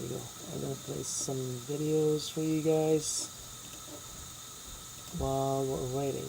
we go. I'm gonna play some videos for you guys while we're waiting.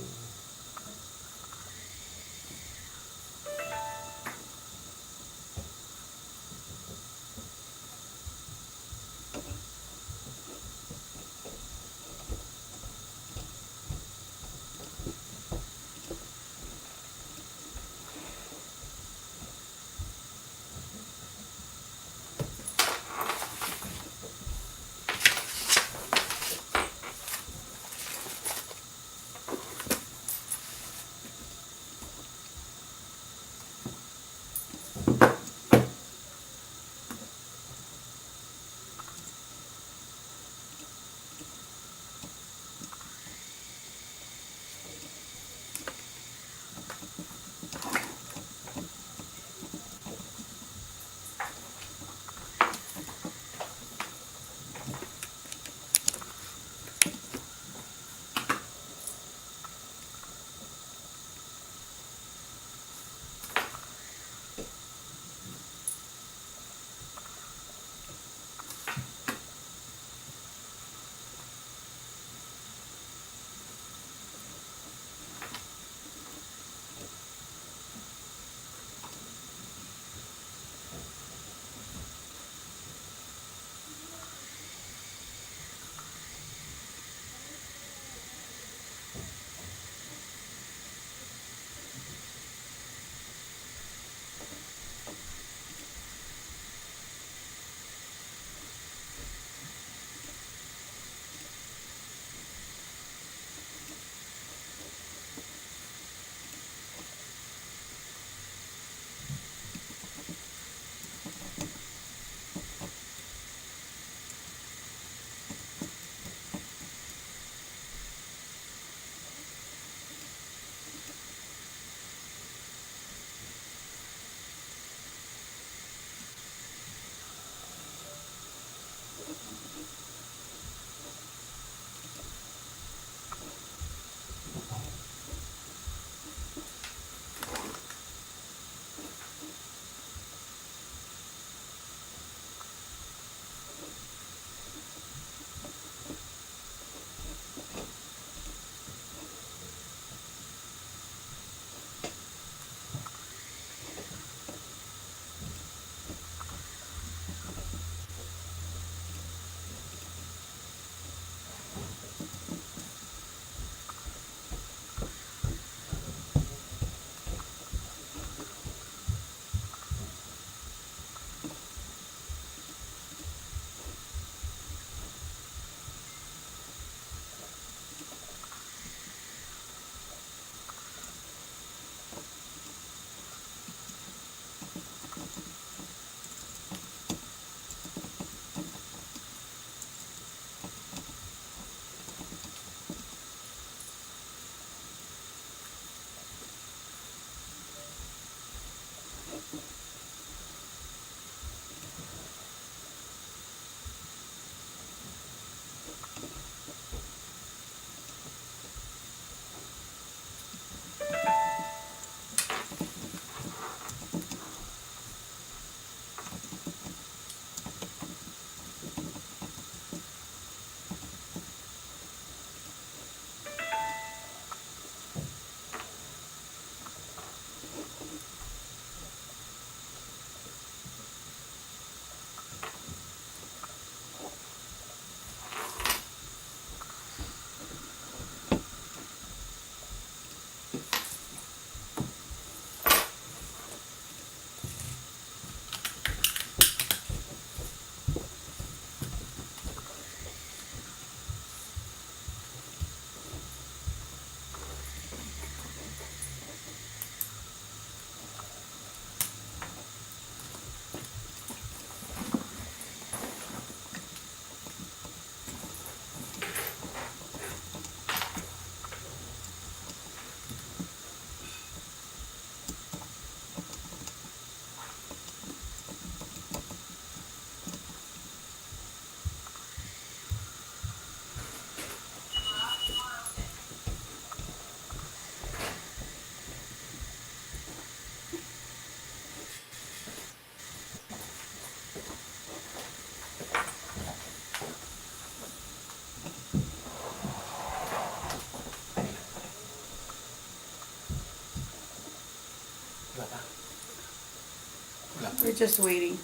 We're just waiting.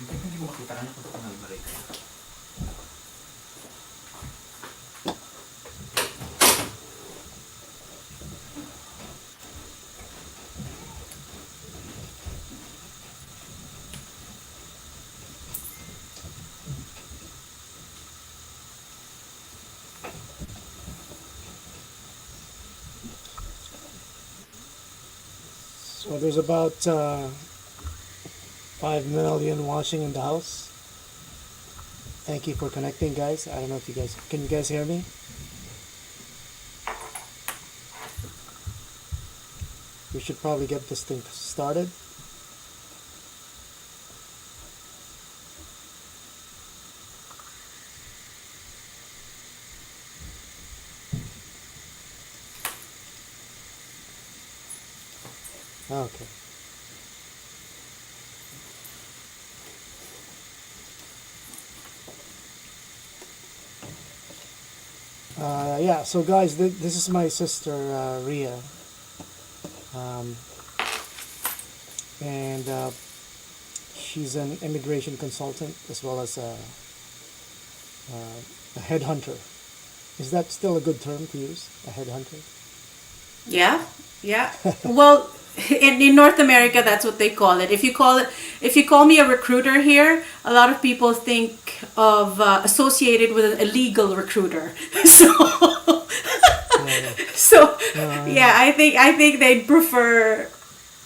Hindi mo makita kanya kung nag-break. So there's about 5 million watching in the house. Thank you for connecting, guys. I don't know if can you guys hear me? We should probably get this thing started. Okay. Yeah, so guys, this is my sister, Ria. Um, and she's an immigration consultant as well as a headhunter. Is that still a good term to use? A headhunter? Yeah, yeah. Well, in North America, that's what they call it. If you call me a recruiter here, a lot of people think of associated with an illegal recruiter. So, so yeah, I think they'd prefer,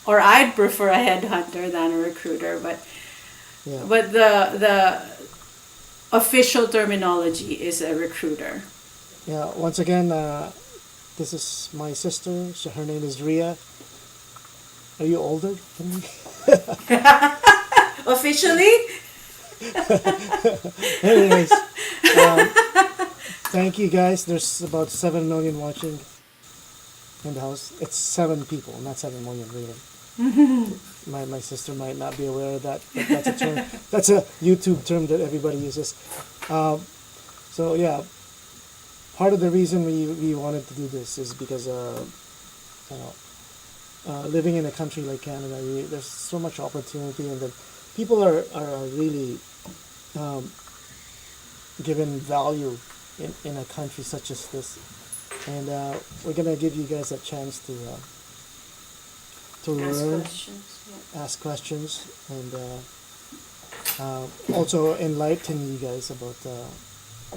or I'd prefer a headhunter than a recruiter. Yeah. But the official terminology is a recruiter. Yeah. Once again, this is my sister. Her name is Ria. Are you older than me? Officially? Anyways, thank you guys. There's about 7 million watching in the house. It's 7 people, not 7 million, really. My sister might not be aware of that, but that's a term. That's a YouTube term that everybody uses. So yeah, part of the reason we wanted to do this is because living in a country like Canada, there's so much opportunity, and then people are really given value in a country such as this, and we're gonna give you guys a chance to learn, ask questions, and also enlighten you guys about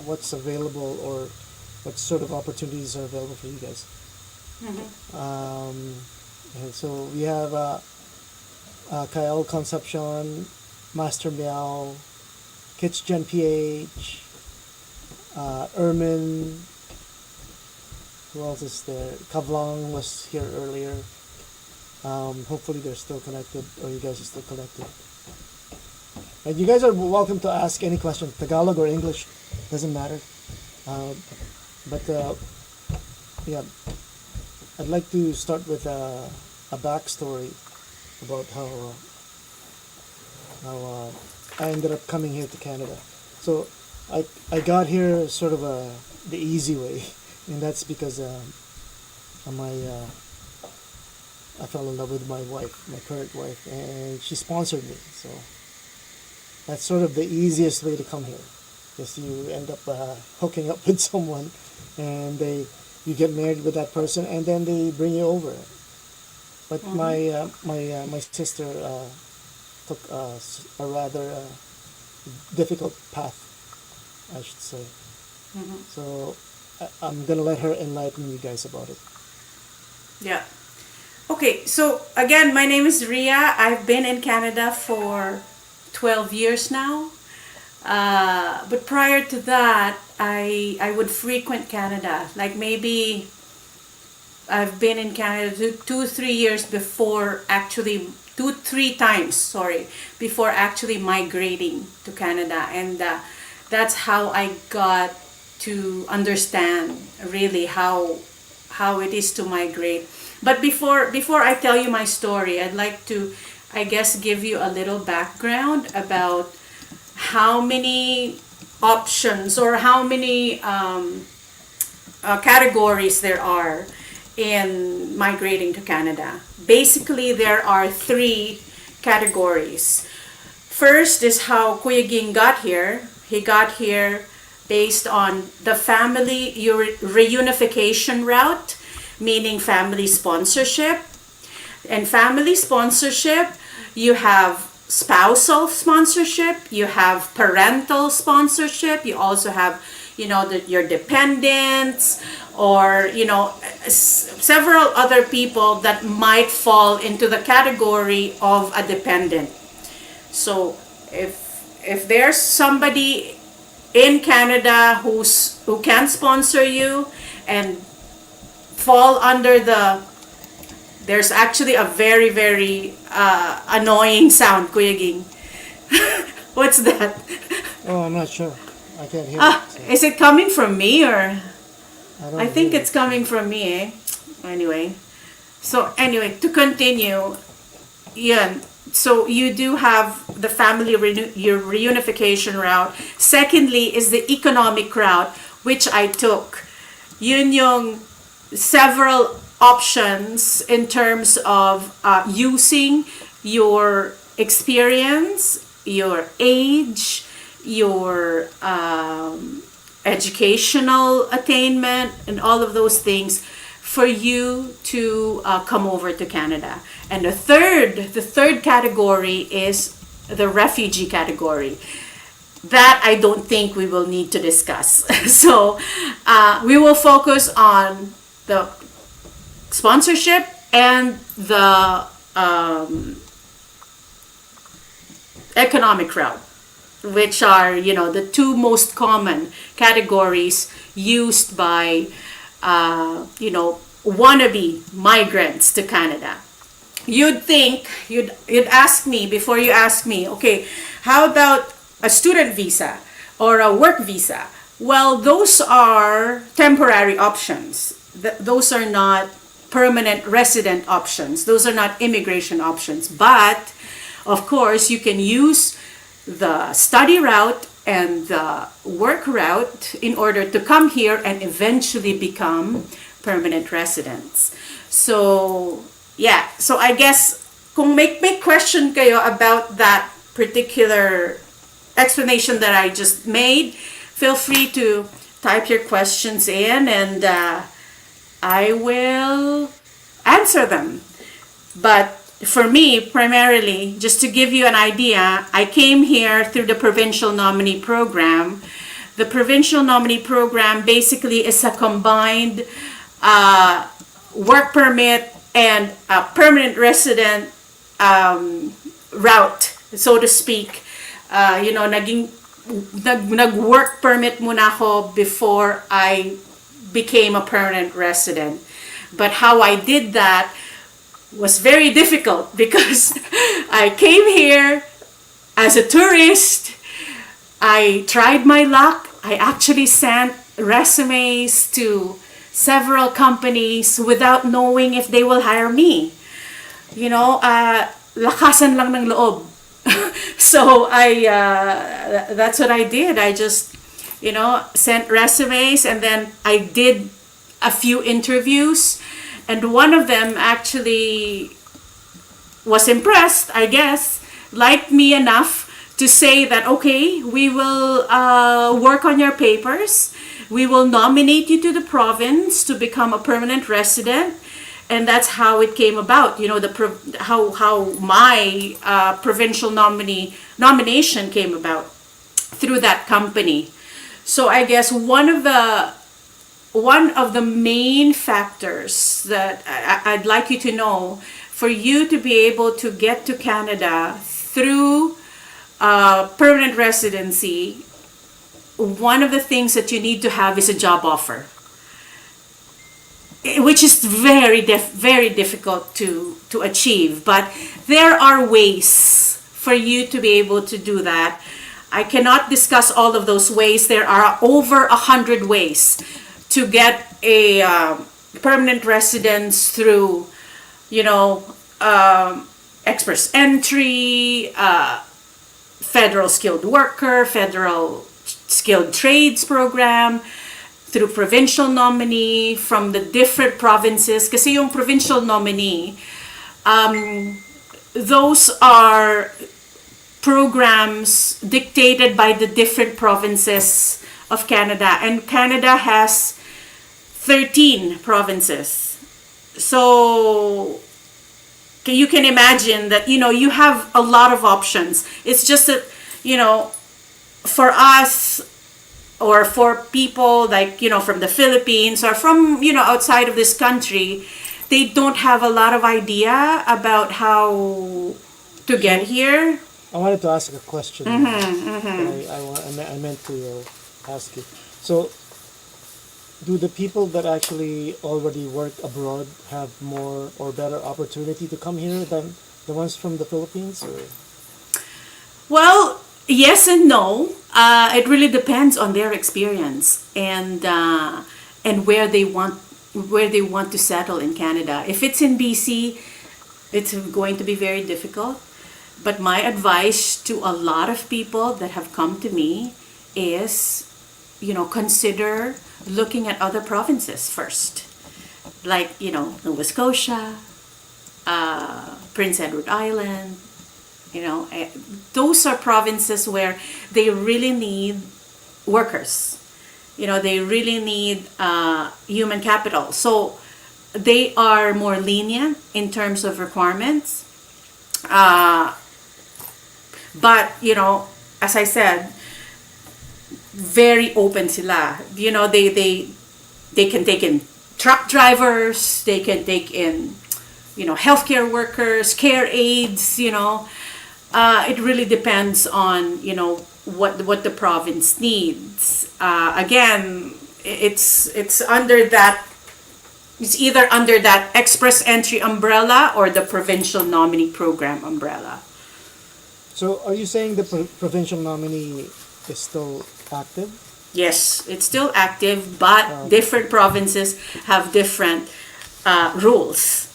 what's available or what sort of opportunities are available for you guys. And so we have Kyle Concepcion, Master Meow, Kitchen PH, Ermin, who else is there? Kavlong was here earlier. Hopefully they're still connected, or you guys are still connected. And you guys are welcome to ask any question, Tagalog or English, doesn't matter. But yeah, I'd like to start with a backstory about how I ended up coming here to Canada. So I got here sort of the easy way, and that's because I fell in love with my wife, my current wife, and she sponsored me. So that's sort of the easiest way to come here. Because you end up hooking up with someone, and you get married with that person, and then they bring you over. But my sister took a rather difficult path, I should say. So I'm gonna let her enlighten you guys about it. Yeah. Okay, so again, my name is Ria. I've been in Canada for 12 years now. But prior to that, I would frequent Canada. Like maybe I've been in Canada 2-3 years before actually 2-3 times, sorry, before actually migrating to Canada, and that's how I got to understand really how it is to migrate. But before I tell you my story, I'd like to, I guess, give you a little background about how many options or how many categories there are in migrating to Canada. Basically, there are three categories. First is how Kuya Ging got here. He got here based on the family reunification route, meaning family sponsorship. And family sponsorship, you have spousal sponsorship, you have parental sponsorship, you also have, your dependents, or, several other people that might fall into the category of a dependent. So if there's somebody in Canada who can sponsor you and fall under there's actually a very, very annoying sound, Kuya Ging. What's that? Oh, I'm not sure. I can't hear it. So Is it coming from me, or? don't I think hear it's coming from me, eh? Anyway. So, to continue, yun. So, you do have the family reunification route. Secondly is the economic route, which I took. Yun yung several options in terms of using your experience, your age, your educational attainment, and all of those things for you to come over to Canada. And the third category is the refugee category. That I don't think we will need to discuss. So we will focus on the sponsorship and the economic route, which are, the two most common categories used by, wannabe migrants to Canada. You'd think, you'd ask me, before you ask me, okay, how about a student visa or a work visa? Well, those are temporary options. Those are not permanent resident options. Those are not immigration options. But, of course, you can use the study route and the work route in order to come here and eventually become permanent residents. So, yeah. So, I guess, kung may question kayo about that particular explanation that I just made, feel free to type your questions in, and I will answer them. But for me, primarily, just to give you an idea, I came here through the provincial nominee program. The provincial nominee program basically is a combined work permit and a permanent resident route, so to speak. Nag-work permit muna ako before I became a permanent resident. But how I did that was very difficult because I came here as a tourist. I tried my luck. I actually sent resumes to several companies without knowing if they will hire me. Lakasan lang ng loob. So that's what I did. I just, sent resumes, and then I did a few interviews, and one of them actually was impressed, I guess, liked me enough to say that, okay, we will work on your papers. We will nominate you to the province to become a permanent resident. And that's how it came about. How my provincial nomination came about through that company. So I guess one of the main factors that I'd like you to know, for you to be able to get to Canada through permanent residency, one of the things that you need to have is a job offer, which is very difficult to achieve. But there are ways for you to be able to do that. I cannot discuss all of those ways. There are over 100 ways to get a permanent residence through, express entry, federal skilled worker, federal skilled trades program, through provincial nominee from the different provinces. Kasi yung provincial nominee, those are programs dictated by the different provinces of Canada. And Canada has 13 provinces. So you can imagine that, you have a lot of options. It's just that, for us, or for people like, from the Philippines or from, outside of this country, they don't have a lot of idea about how to get here. I wanted to ask a question. I meant to ask you. So, do the people that actually already work abroad have more or better opportunity to come here than the ones from the Philippines? Or? Well, yes and no. It really depends on their experience and where they want to settle in Canada. If it's in BC, it's going to be very difficult. But my advice to a lot of people that have come to me is, consider looking at other provinces first. Like, Nova Scotia, Prince Edward Island, those are provinces where they really need workers. They really need human capital. So they are more lenient in terms of requirements. But, as I said, very open sila. They can take in truck drivers, they can take in, healthcare workers, care aides, it really depends on, what the province needs. Again, it's under that, it's either under that express entry umbrella or the provincial nominee program umbrella. So, are you saying the provincial nominee is still active? Yes, it's still active, but different provinces have different rules,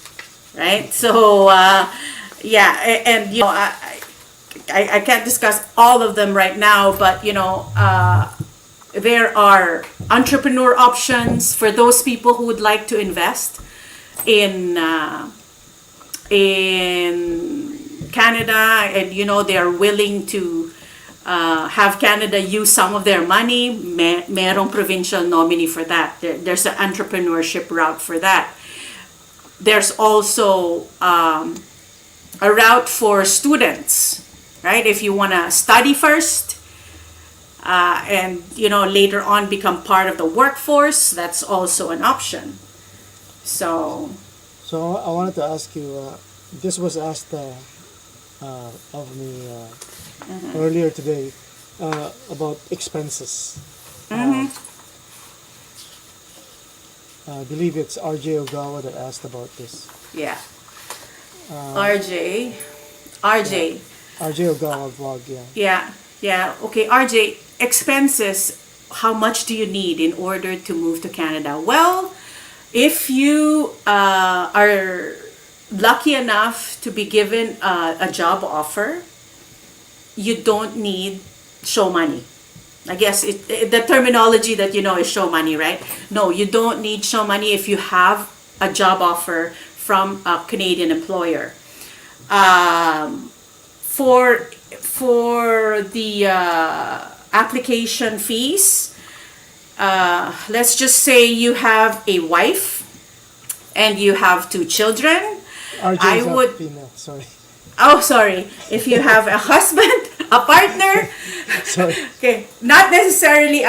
right? So, and I can't discuss all of them right now, but there are entrepreneur options for those people who would like to invest in Canada, and they are willing to have Canada use some of their money. Merong provincial nominee for that. There's an entrepreneurship route for that. There's also a route for students, right? If you want to study first and later on become part of the workforce, that's also an option. So I wanted to ask you. This was asked of me earlier today about expenses. I believe it's RJ Ogawa that asked about this. Yeah. RJ Ogawa vlog, yeah. Yeah. Okay, RJ, expenses, how much do you need in order to move to Canada? Well, if you are lucky enough to be given a job offer, you don't need show money. I guess the terminology that is show money, right? No, you don't need show money if you have a job offer from a Canadian employer. For the application fees, let's just say you have a wife and you have 2 children. RJ is not female, sorry. Oh, sorry. If you have a husband, a partner. Sorry. Okay, not necessarily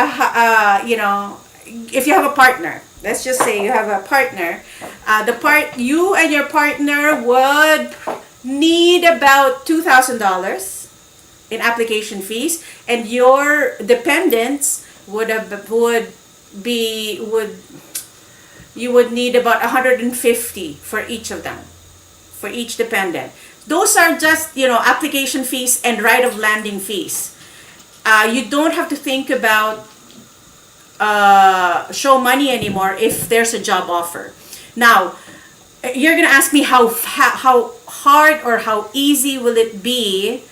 if you have a partner. Let's just say you have a partner. You and your partner would need about $2,000 in application fees, and your dependents you would need about 150 for each of them, for each dependent. Those are just application fees and right of landing fees. You don't have to think about show money anymore if there's a job offer. Now, you're gonna ask me how hard or how easy will it be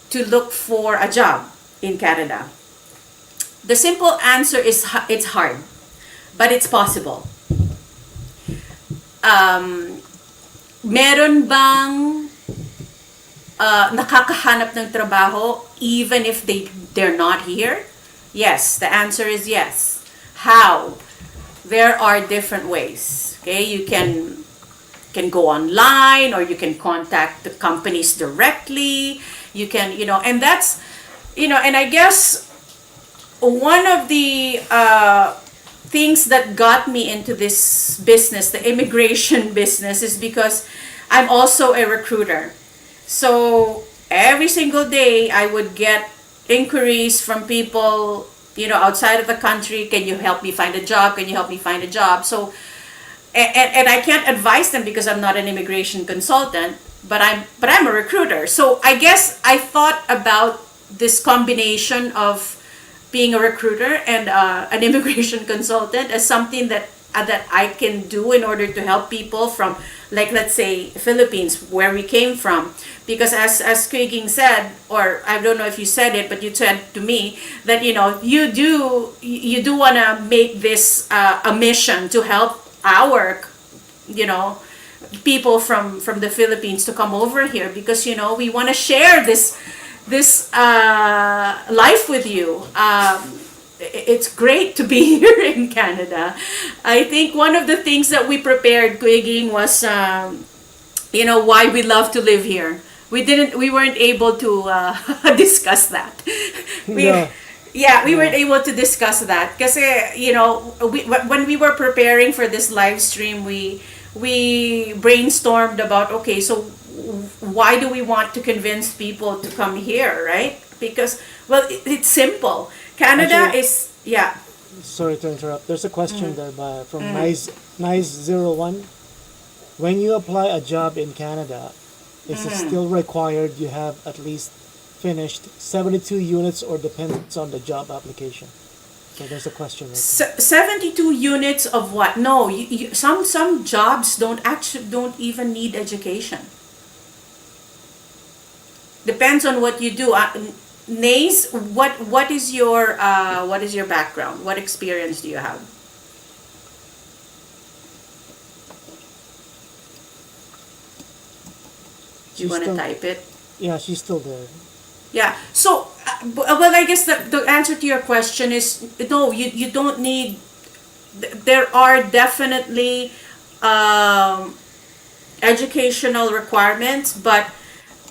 to look for a job in Canada? The simple answer is it's hard, but it's possible. Meron bang nakakahanap ng trabaho even if they're not here? Yes, the answer is yes. How? There are different ways. Okay, you can go online, or you can contact the companies directly. You can, and that's, and I guess one of the things that got me into this business, the immigration business, is because I'm also a recruiter. So every single day I would get inquiries from people, outside of the country. Can you help me find a job? Can you help me find a job? So, and I can't advise them because I'm not an immigration consultant, but I'm a recruiter. So I guess I thought about this combination of being a recruiter and an immigration consultant as something that I can do in order to help people from, like, let's say, Philippines, where we came from. Because as Quiging said, or I don't know if you said it, but you said to me that you do want to make this a mission to help our people from the Philippines to come over here, because we want to share this life with you. It's great to be here in Canada. I think one of the things that we prepared, Quiging, was why we love to live here. We weren't able to discuss that. We weren't able to discuss that because when we were preparing for this live stream, we brainstormed about, okay, so why do we want to convince people to come here, right? Because, well, it's simple. Canada Actually, is, yeah. Sorry to interrupt. There's a question there from Nice01. When you apply a job in Canada, is it still required you have at least finished 72 units, or depends on the job application? So there's a question right there. 72 units of what? No, some jobs don't even need education. Depends on what you do. Nays, what is your background? What experience do you have? Do you She's want to still- type it? Yeah, she's still there. Yeah. So, well, I guess the answer to your question is no. You don't need. There are definitely educational requirements, but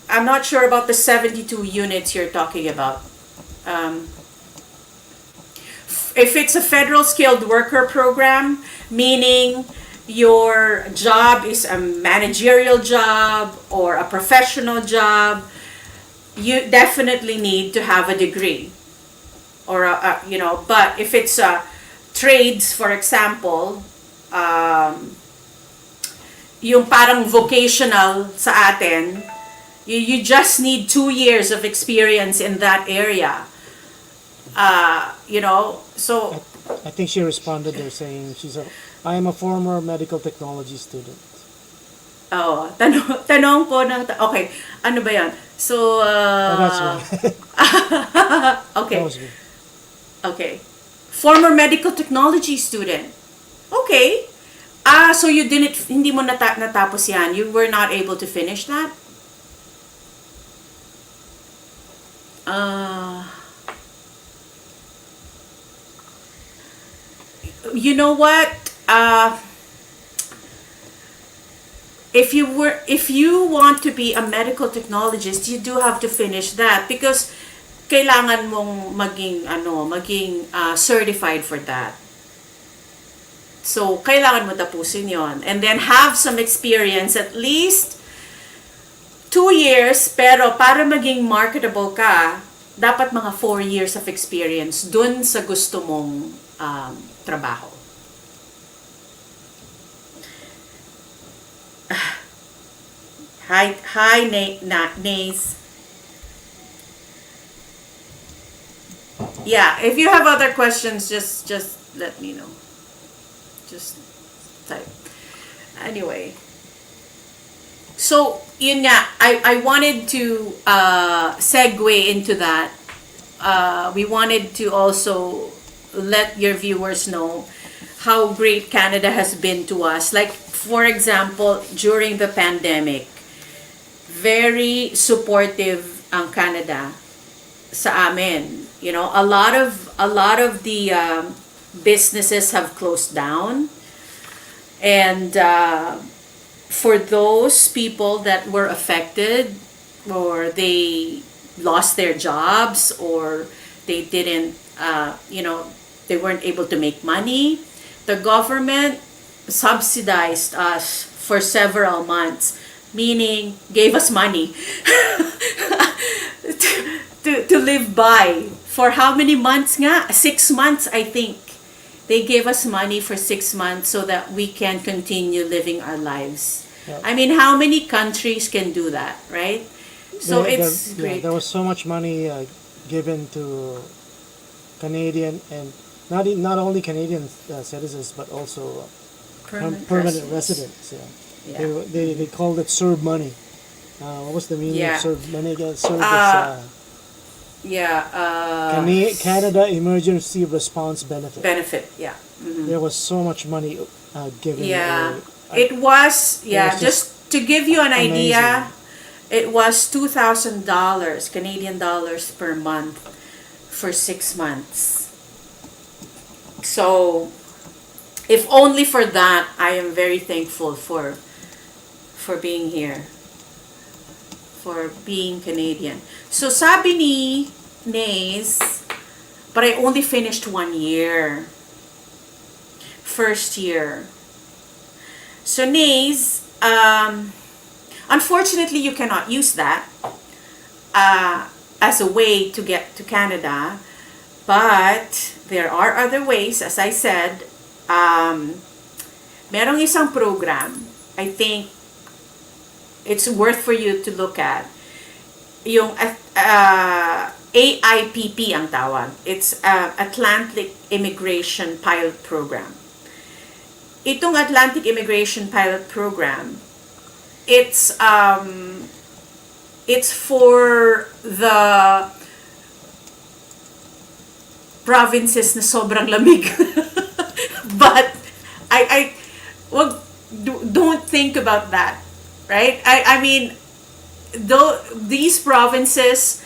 I'm not sure about the 72 units you're talking about. If it's a federal skilled worker program, meaning your job is a managerial job or a professional job, you definitely need to have a degree. Or but if it's trades, for example, yung parang vocational sa atin, you just need 2 years of experience in that area. So I think she responded there saying I am a former medical technology student. oh, tanong po okay, ano ba 'yan? So Oh, that's me. okay. That was me. Okay. Former medical technology student. Okay. So hindi mo natapos 'yan. You were not able to finish that? You know what? If you want to be a medical technologist, you do have to finish that, because kailangan mong maging certified for that. So kailangan mo tapusin 'yon, and then have some experience, at least 2 years, pero para maging marketable ka, dapat mga 4 years of experience dun sa gusto mong trabaho. Hi, Nays. Yeah, if you have other questions, just let me know. Just type. Anyway. So, yun nga, I wanted to segue into that. we wanted to also let your viewers know how great Canada has been to us. Like, for example, during the pandemic, very supportive ang Canada sa amin. You know, a lot of the businesses have closed down, and for those people that were affected, or they lost their jobs, or they didn't, they weren't able to make money, the government subsidized us for several months, meaning gave us money to live by. For how many months nga? 6 months, I think. They gave us money for 6 months so that we can continue living our lives. Yeah. I mean, how many countries can do that, right? So it's great. There was so much money given to Canadian, and not only Canadian citizens, but also permanent residents. Yeah. Yeah. They called it CERB money. What was the meaning Yeah. of CERB money again? CERB is Canada Emergency Response Benefit. Benefit, yeah. Mhm. There was so much money given Yeah. away. It was, yeah, was just to give you an idea, amazing. it was $2,000 Canadian dollars per month for 6 months. So, if only for that, I am very thankful for being here, for being Canadian. So, sabi ni Nays, but I only finished 1 year. First year. So, Nays, unfortunately, you cannot use that as a way to get to Canada, but there are other ways. As I said, merong isang program, I think it's worth for you to look at. Yung AIPP ang tawag. It's Atlantic Immigration Pilot Program. Itong Atlantic Immigration Pilot Program, it's for the provinces na sobrang lamig. But don't think about that, right? I mean, these provinces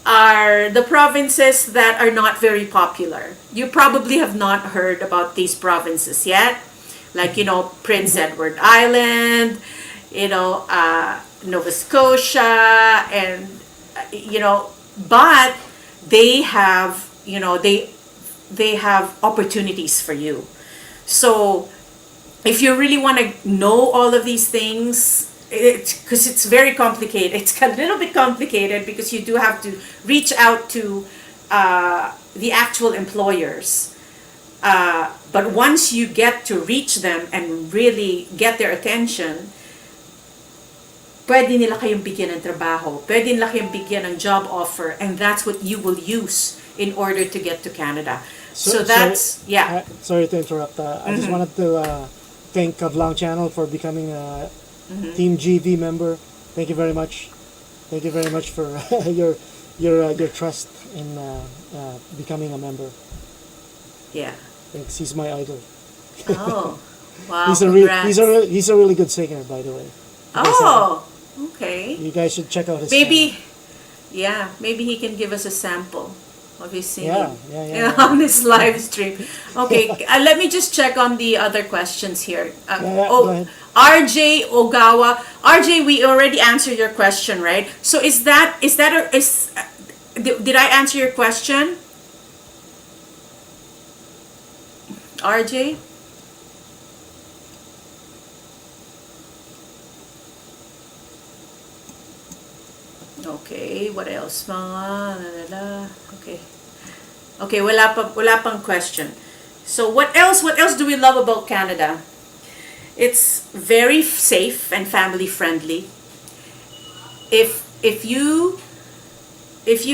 are the provinces that are not very popular. You probably have not heard about these provinces yet, like, Prince Edward Island, Nova Scotia, and but they have, they have opportunities for you. So if you really want to know all of these things, because it's very complicated. It's a little bit complicated because you do have to reach out to the actual employers. But once you get to reach them and really get their attention, pwede nila kayong bigyan ng trabaho, pwede nila kayong bigyan ng job offer, and that's what you will use in order to get to Canada. So that's, yeah. Sorry to interrupt. I just wanted to thank Kavlang Channel for becoming a Team GV member. Thank you very much. Thank you very much for your trust in becoming a member. Yeah. Thanks. He's my idol. Oh, wow! He's a really good singer, by the way. Oh, okay. You guys should check out his Maybe, channel. yeah, maybe he can give us a sample of his singing. Yeah. On his live stream. Okay, let me just check on the other questions here. Go ahead. RJ Ogawa. RJ, we already answered your question, right? So did I answer your question? RJ? Okay, what else? Okay. Okay, wala pang question. So what else do we love about Canada? It's very safe and family friendly. If you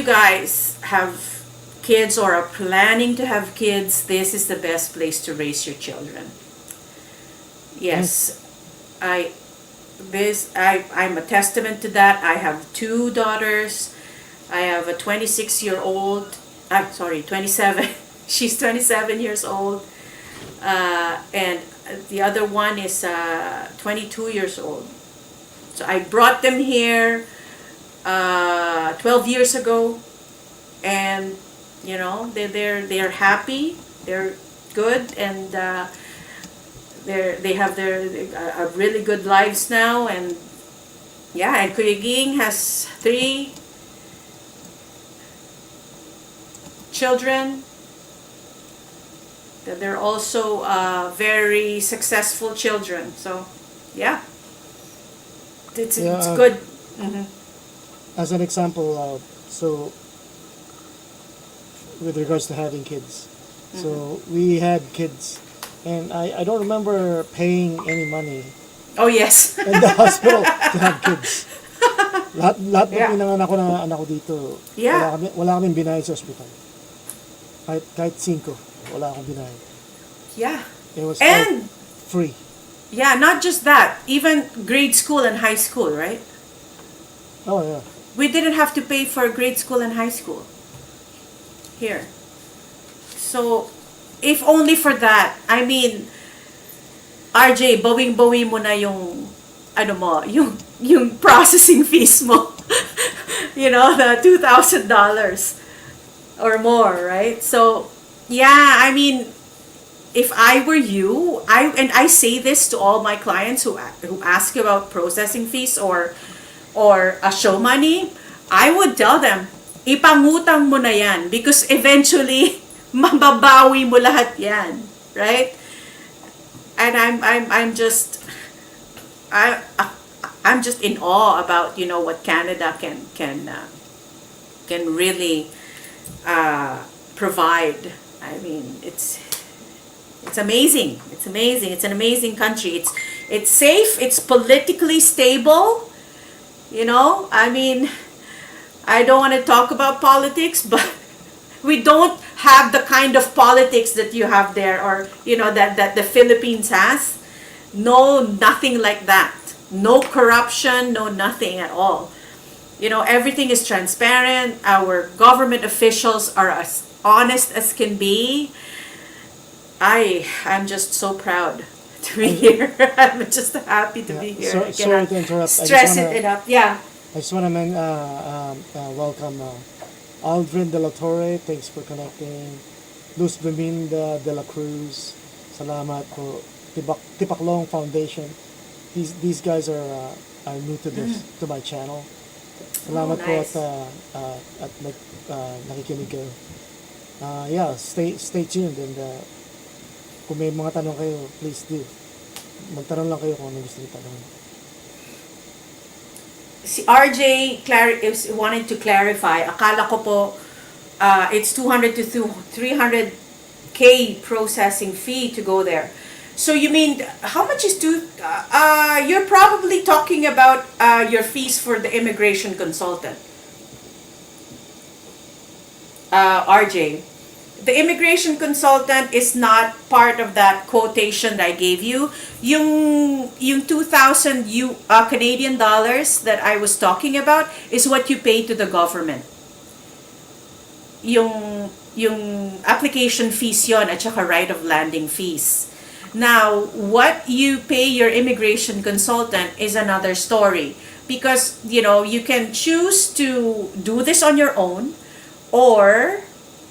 guys have kids or are planning to have kids, this is the best place to raise your children. Yes. I'm a testament to that. I have 2 daughters. I have a 26-year-old sorry, 27. She's 27 years old. And the other one is 22 years old. So I brought them here 12 years ago, and they're happy, they're good, and they have their really good lives now. And yeah, and Kuya Ging has 3 children. They're also very successful children. So yeah, it's Yeah, good. Hmm. as an example, so with regards to having kids, so we had kids, and I don't remember paying any money Oh yes. in the hospital to have kids. Lahat ng Yeah. pinanganak ko na anak ko dito, Yeah. wala kaming binayad sa ospital. Kahit 5, wala akong binayad. Yeah. It was all And free. yeah, not just that, even grade school and high school, right? Oh yeah. We didn't have to pay for grade school and high school here. So, if only for that, I mean, RJ, bawing-bawi mo na yung, ano mo, yung processing fees mo. The $2,000 or more, right? So, yeah, I mean, if I were you, I say this to all my clients who ask about processing fees or a show money, I would tell them, ipangutang mo na yan because eventually mababawi mo lahat yan, right? And I'm just I'm just in awe about what Canada can really provide. I mean, it's amazing. It's amazing. It's an amazing country. It's safe. It's politically stable. I mean, I don't want to talk about politics, but we don't have the kind of politics that you have there, or that the Philippines has. No, nothing like that. No corruption, no nothing at all. Everything is transparent. Our government officials are as honest as can be. I'm just so proud to be here. I'm just happy to be here. I Sorry cannot to interrupt. stress it enough. Yeah. I just want to welcome Aldrin De La Torre. Thanks for connecting. Luz Beminda De La Cruz. Salamat po. Tipaklong Foundation. These guys are new to this to my channel. Salamat po nice. at nakikinig kayo. Yeah, stay tuned, and kung may mga tanong kayo, please do. Magtanong lang kayo kung ano gusto niyo tanong. Si RJ is wanted to clarify. Akala ko po it's 200 to 300K processing fee to go there. So you mean, how much is you're probably talking about your fees for the immigration consultant. RJ, the immigration consultant is not part of that quotation that I gave you. Yung 2,000 Canadian dollars that I was talking about is what you pay to the government. Yung application fees yon at saka right of landing fees. Now, what you pay your immigration consultant is another story, because you can choose to do this on your own, or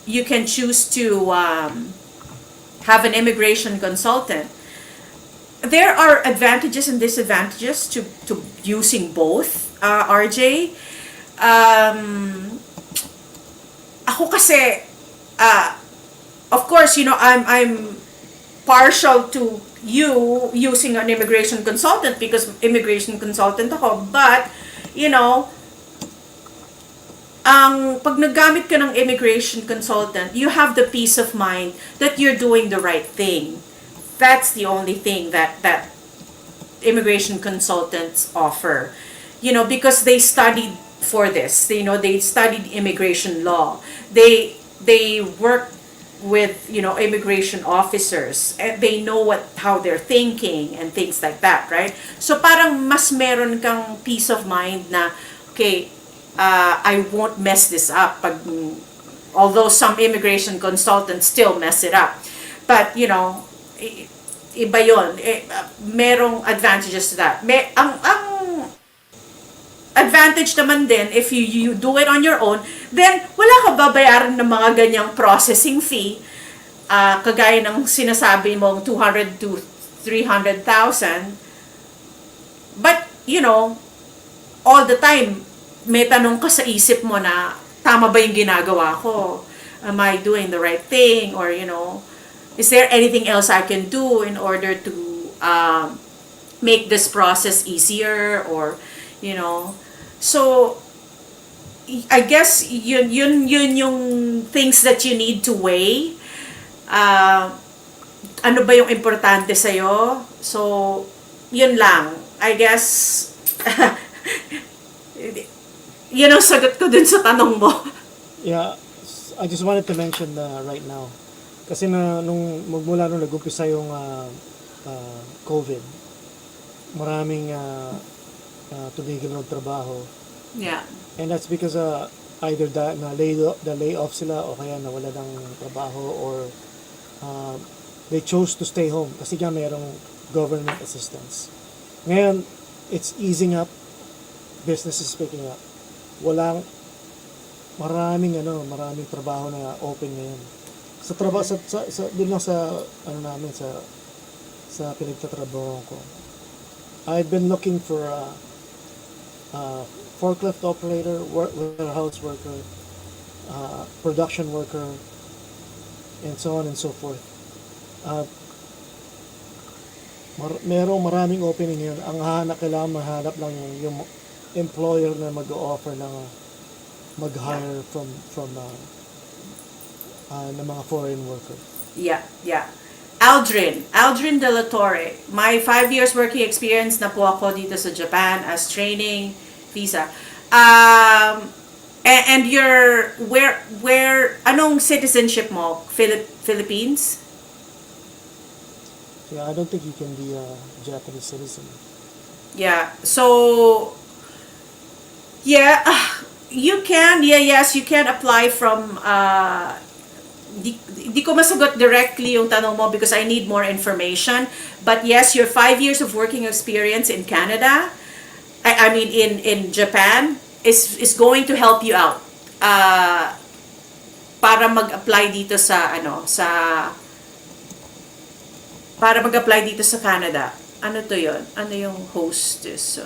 you can choose to have an immigration consultant. There are advantages and disadvantages to using both, RJ. Ako kasi, of course, I'm partial to you using an immigration consultant because immigration consultant ako, but pag naggamit ka ng immigration consultant, you have the peace of mind that you're doing the right thing. That's the only thing that immigration consultants offer. Because they studied for this. They studied immigration law. They work with immigration officers, and they know how they're thinking and things like that, right? So parang mas meron kang peace of mind na okay, I won't mess this up pag although some immigration consultants still mess it up. But, iba yun. Merong advantages to that. Ang advantage naman din, if you do it on your own, then wala ka babayaran ng mga ganyang processing fee. Kagaya ng sinasabi mong 200 to 300,000. But, all the time, may tanong ka sa isip mo na, tama ba yung ginagawa ko? Am I doing the right thing? Or, is there anything else I can do in order to make this process easier? Or, so, I guess yun yung things that you need to weigh. Ano ba yung importante sa'yo? So, yun lang. I guess, yun ang sagot ko dun sa tanong mo. Yeah, I just wanted to mention right now. Kasi mula nung nag-umpisa yung COVID, maraming tumigil ng trabaho. Yeah. And that's because either lay-off sila o kaya nawala ng trabaho or they chose to stay home kasi nga mayroong government assistance. Ngayon, it's easing up, business is picking up. Maraming trabaho na open ngayon. Sa trabaho doon lang sa namin sa pinagtatrabaho ko. I've been looking for a forklift operator, warehouse worker, production worker, and so on and so forth. Merong maraming opening ngayon. Kailangan mahanap lang yung employer na mag-offer ng mag-hire from ng mga foreign workers. Yeah. Aldrin De La Torre. My 5 years working experience na po ako dito sa Japan as training visa. And where anong citizenship mo? Philippines? Yeah, I don't think you can be a Japanese citizen. Yeah. So yeah, you can. Yes, you can apply from di ko masagot directly yung tanong mo because I need more information. But yes, your 5 years of working experience in Canada, I mean in Japan, is going to help you out. Para mag-apply dito para mag-apply dito sa Canada. Ano to yun? Ano yung hostess?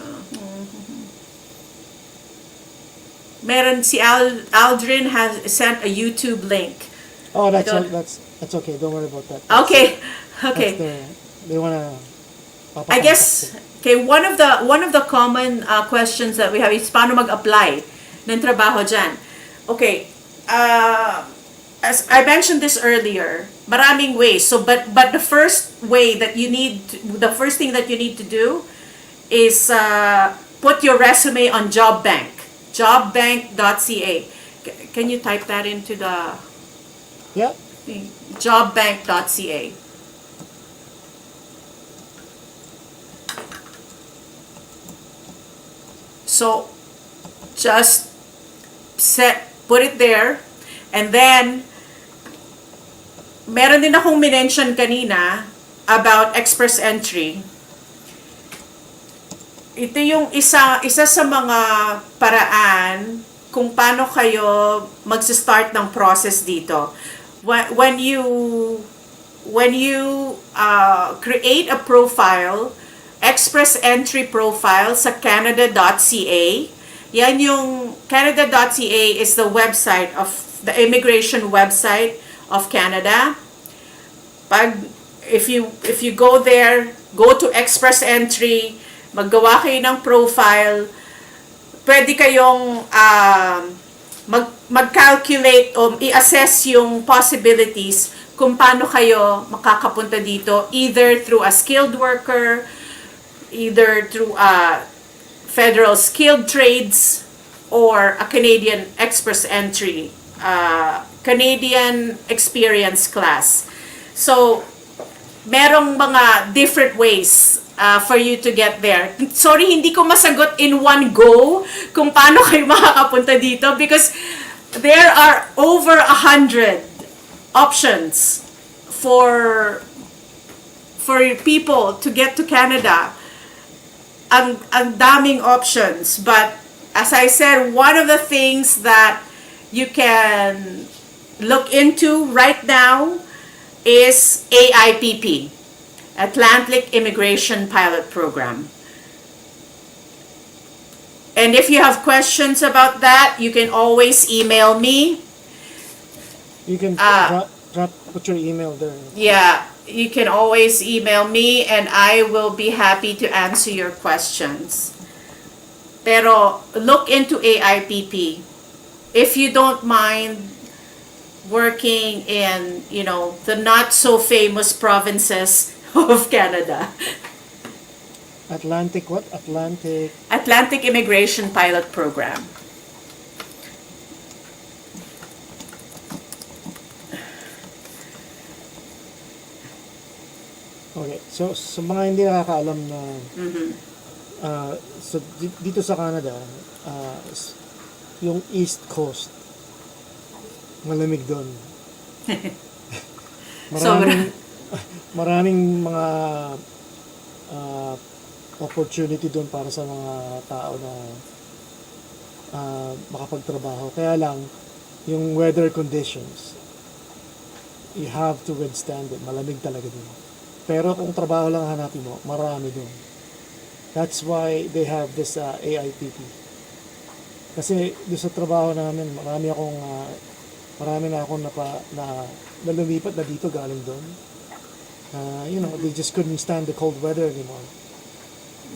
Meron si Aldrin has sent a YouTube link. Oh, that's okay. Don't worry about that. Okay. They wanna. I guess one of the common questions that we have is paano mag-apply ng trabaho dyan. Okay. As I mentioned this earlier, maraming ways. So but the first thing that you need to do is put your resume on jobbank.ca. Can you type that into the Yeah. thing? Jobbank.ca. So just put it there, and then meron din akong minention kanina about express entry. Ito yung isa sa mga paraan kung paano kayo magsa-start ng process dito. When you create a profile, express entry profile sa canada.ca, yan yung canada.ca is the website of the immigration website of Canada. If you go there, go to express entry, maggawa kayo ng profile, pwede kayong mag-calculate o i-assess yung possibilities kung paano kayo makakapunta dito, either through a skilled worker, either through a federal skilled trades, or a Canadian express entry, Canadian experience class. So, merong mga different ways for you to get there. Sorry, hindi ko masagot in one go kung paano kayo makakapunta dito because there are over 100 options for people to get to Canada. Ang daming options, but as I said, one of the things that you can look into right now is AIPP, Atlantic Immigration Pilot Program. And if you have questions about that, you can always email me. You can put your email there. Yeah, you can always email me and I will be happy to answer your questions. Pero look into AIPP. If you don't mind working in, the not so famous provinces of Canada. Atlantic what? Atlantic Immigration Pilot Program. Okay, so sa mga hindi nakakaalam na so dito sa Canada, yung East Coast, malamig doon. Maraming mga opportunity doon para sa mga tao na makapagtrabaho. Kaya lang, yung weather conditions, you have to withstand it. Malamig talaga doon. Pero kung trabaho lang hanapin mo, marami doon. That's why they have this AIPP. Kasi doon sa trabaho namin, marami na akong na lumipat na dito galing doon. They just couldn't stand the cold weather anymore.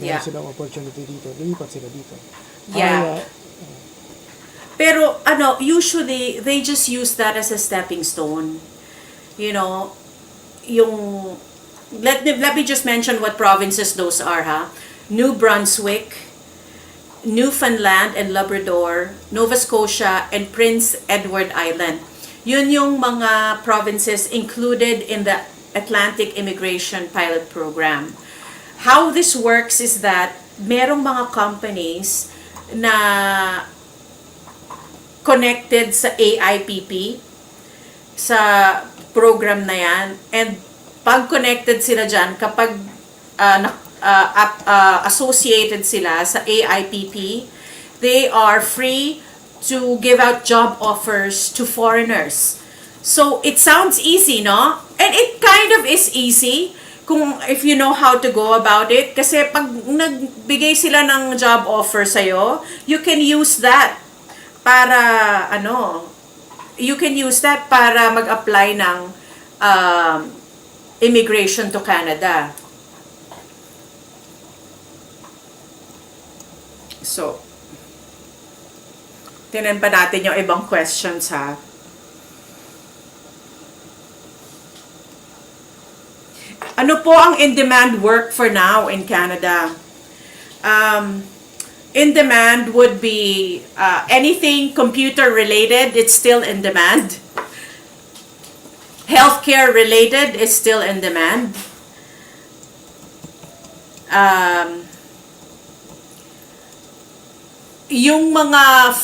Yeah. Meron silang opportunity dito. Lumipat sila dito. Yeah. Pero usually they just use that as a stepping stone. Let me just mention what provinces those are, New Brunswick, Newfoundland and Labrador, Nova Scotia, and Prince Edward Island. Yun yung mga provinces included in the Atlantic Immigration Pilot Program. How this works is that merong mga companies na connected sa AIPP, sa program na yan, and pag connected sila dyan, kapag associated sila sa AIPP, they are free to give out job offers to foreigners. So, it sounds easy, no? And it kind of is easy if you know how to go about it. Kasi pag nagbigay sila ng job offer sa'yo, you can use that para, mag-apply ng immigration to Canada. So, tinan pa natin yung ibang questions, Ano po ang in-demand work for now in Canada? In-demand would be anything computer-related, it's still in demand. Healthcare-related is still in demand. Yung mga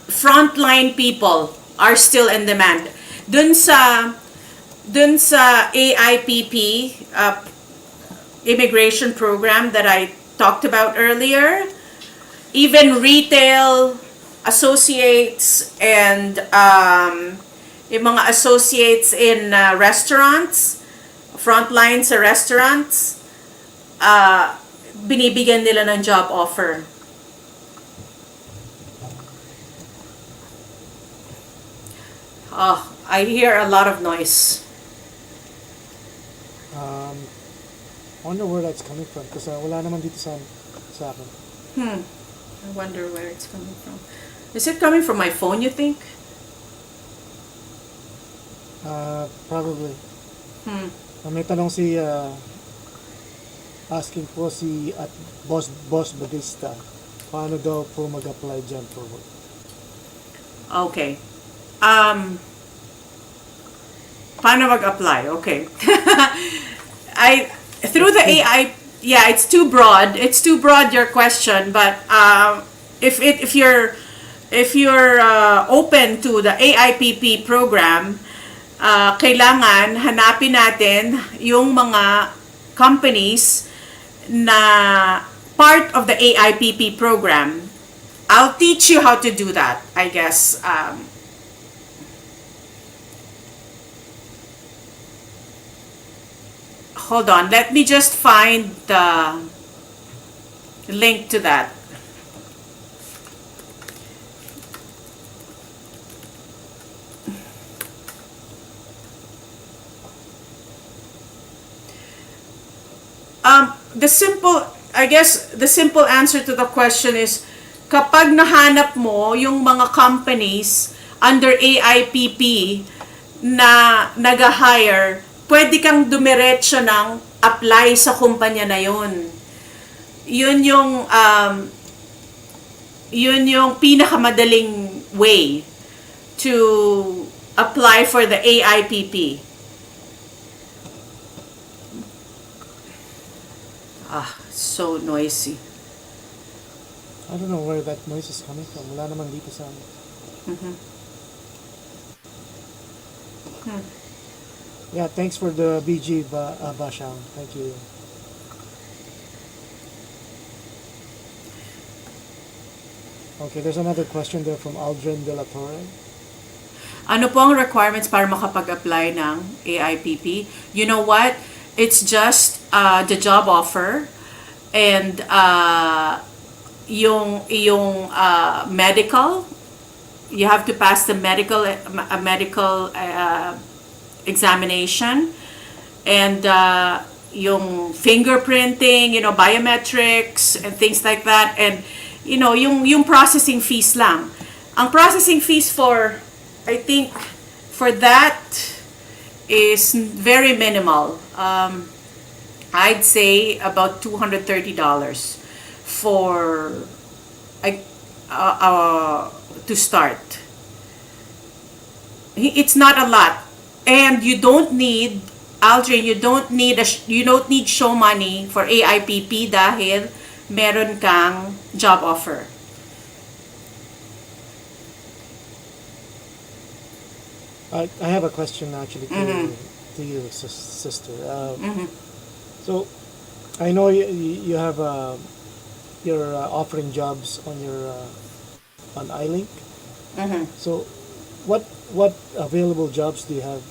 frontline people are still in demand. Dun sa AIPP immigration program that I talked about earlier, even retail associates and yung mga associates in restaurants, frontline sa restaurants, binibigyan nila ng job offer. I hear a lot of noise. I wonder where that's coming from kasi wala naman dito sa akin. I wonder where it's coming from. Is it coming from my phone, you think? Probably. May tanong asking po si at Boss Batista, paano daw po mag-apply dyan for work? Okay. Paano mag-apply? Okay. Through the AI, it's too broad. It's too broad, your question, but if you're if you're open to the AIPP program, kailangan hanapin natin yung mga companies na part of the AIPP program. I'll teach you how to do that, I guess. Hold on, let me just find the link to that. The simple answer to the question is, kapag nahanap mo yung mga companies under AIPP na nag-hire, pwede kang dumiretso ng apply sa kumpanya na yun. Yun yung pinakamadaling way to apply for the AIPP. So noisy. I don't know where that noise is coming from. Wala naman dito sa amin. Yeah, thanks for the BG, Bashang. Thank you. Okay, there's another question there from Aldrin De La Torre. Ano po ang requirements para makapag-apply ng AIPP? You know what? It's just the job offer and yung medical. You have to pass the medical examination and yung fingerprinting, biometrics and things like that, and yung processing fees lang. Ang processing fees for, I think, for that is very minimal. I'd say about $230 for to start. It's not a lot, and you don't need, Aldrin, you don't need show money for AIPP dahil meron kang job offer. I have a question actually to you, sister. So, I know you have you're offering jobs on your on iLink. So, what available jobs do you have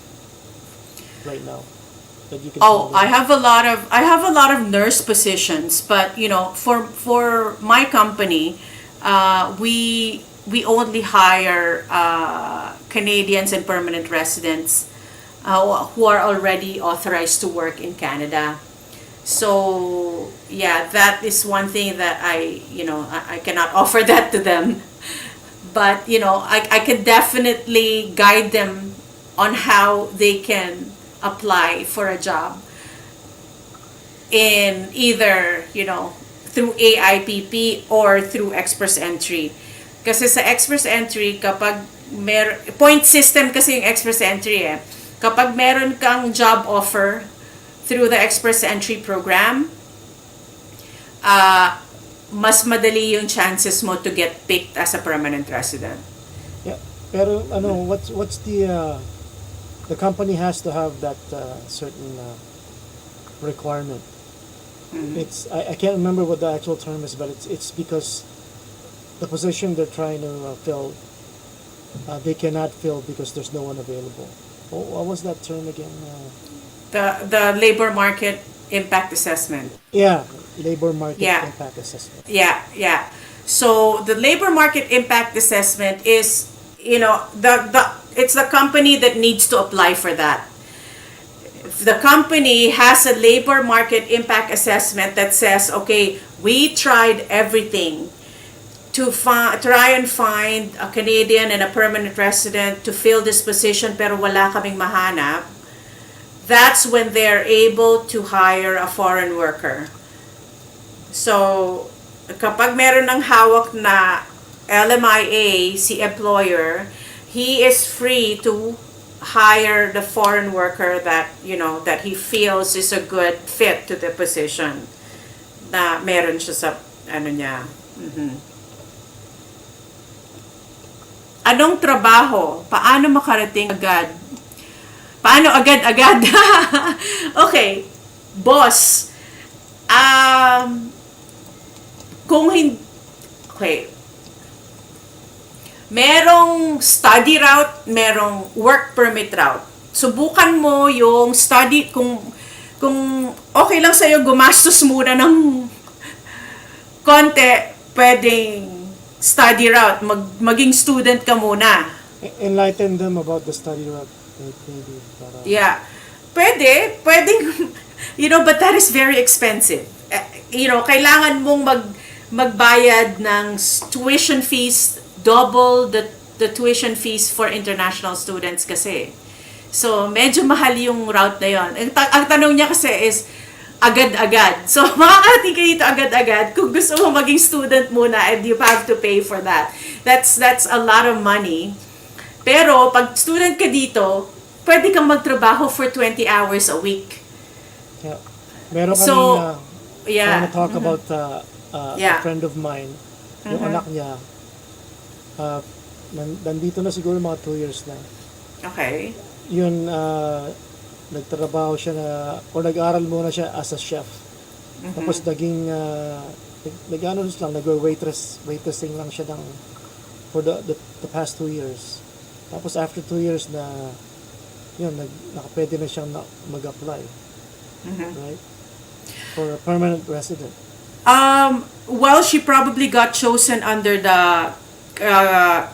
right now that you can? I have a lot of nurse positions, but for my company, we only hire Canadians and permanent residents who are already authorized to work in Canada. So yeah, that is one thing that I cannot offer that to them. But I can definitely guide them on how they can apply for a job in either through AIPP or through Express Entry. Kasi sa Express Entry, kapag point system kasi yung Express Entry kapag meron kang job offer through the Express Entry program, mas madali yung chances mo to get picked as a permanent resident. Yeah, pero what's the company has to have that certain requirement. It's I can't remember what the actual term is, but it's because the position they're trying to fill, they cannot fill because there's no one available. What was that term again? The labor market impact assessment. Yeah, labor market impact assessment. Yeah. So the labor market impact assessment is, it's the company that needs to apply for that. If the company has a labor market impact assessment that says, okay, we tried everything to try and find a Canadian and a permanent resident to fill this position pero wala kaming mahanap, that's when they're able to hire a foreign worker. So, kapag meron ng hawak na LMIA, si employer, he is free to hire the foreign worker that, that he feels is a good fit to the position na meron siya sa, niya. Anong trabaho? Paano makarating agad? Paano agad-agad? Okay. Boss. Kung hindi... Okay. Merong study route, merong work permit route. Subukan mo yung study, kung okay lang sa'yo gumastos muna ng konti, pwedeng study route, maging student ka muna. Enlighten them about the study route. Maybe, para... Yeah. Pwedeng, but that is very expensive. Kailangan mong magbayad ng tuition fees, double the tuition fees for international students kasi. So, medyo mahal yung route na yon. Ang tanong niya kasi is, agad-agad. So, makakarating ka dito agad-agad kung gusto mo maging student muna and you have to pay for that. That's a lot of money. Pero, pag student ka dito, pwede kang magtrabaho for 20 hours a week. Yeah. Meron So, kaming, I want to talk about Yeah. a friend of mine. Yung anak niya, nandito na siguro mga 2 years na. Okay. Yun, nagtrabaho siya o nag-aral muna siya as a chef. Tapos naging, waitressing lang siya for the past 2 years. Tapos after 2 years nakapwede na siyang mag-apply. Right? For a permanent resident. Well, she probably got chosen under the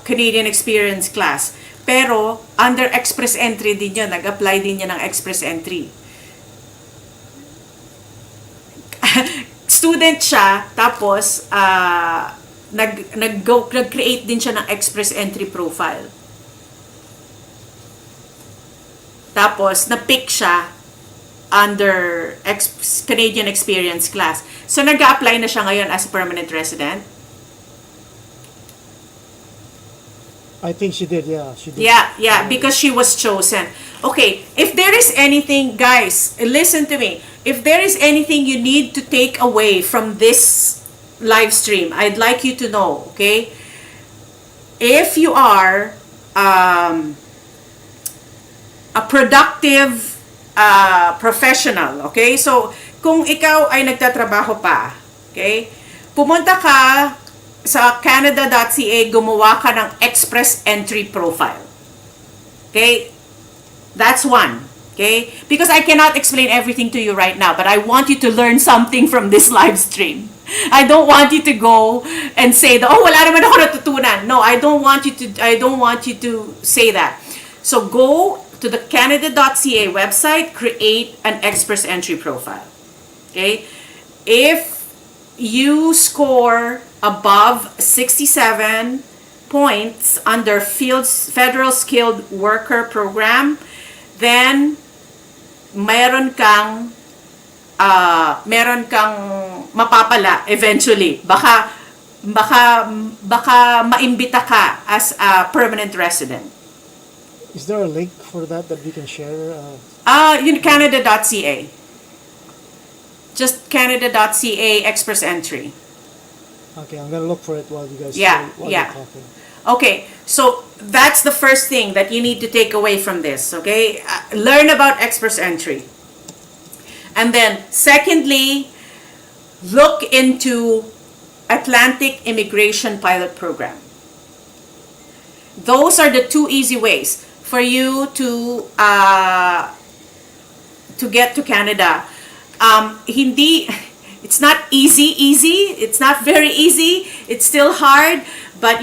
Canadian Experience class. Pero, under express entry din yun. Nag-apply din niya ng express entry. Student siya, tapos, nag-create din siya ng express entry profile. Tapos, na-pick siya under Canadian Experience class. So, nag-a-apply na siya ngayon as a permanent resident. I think she did, yeah. She did. Yeah, because she was chosen. Okay, if there is anything, guys, listen to me. If there is anything you need to take away from this live stream, I'd like you to know, okay? If you are a productive professional, okay? So, kung ikaw ay nagtatrabaho pa, okay? Pumunta ka sa canada.ca, gumawa ka ng express entry profile. Okay? That's one. Okay? Because I cannot explain everything to you right now, but I want you to learn something from this live stream. I don't want you to go and say, wala naman ako natutunan. No, I don't want you to say that. So go to the canada.ca website, create an express entry profile. Okay? If you score above 67 points under Federal Skilled Worker Program, then meron kang mapapala eventually. Baka maimbita ka as a permanent resident. Is there a link for that we can share? Canada.ca. Just Canada.ca express entry. Okay, I'm gonna look for it while you guys Yeah. you're talking. Okay, so that's the first thing that you need to take away from this, okay? Learn about express entry. And then, secondly, look into Atlantic Immigration Pilot Program. Those are the two easy ways for you to get to Canada. It's not easy. It's not very easy. It's still hard. But,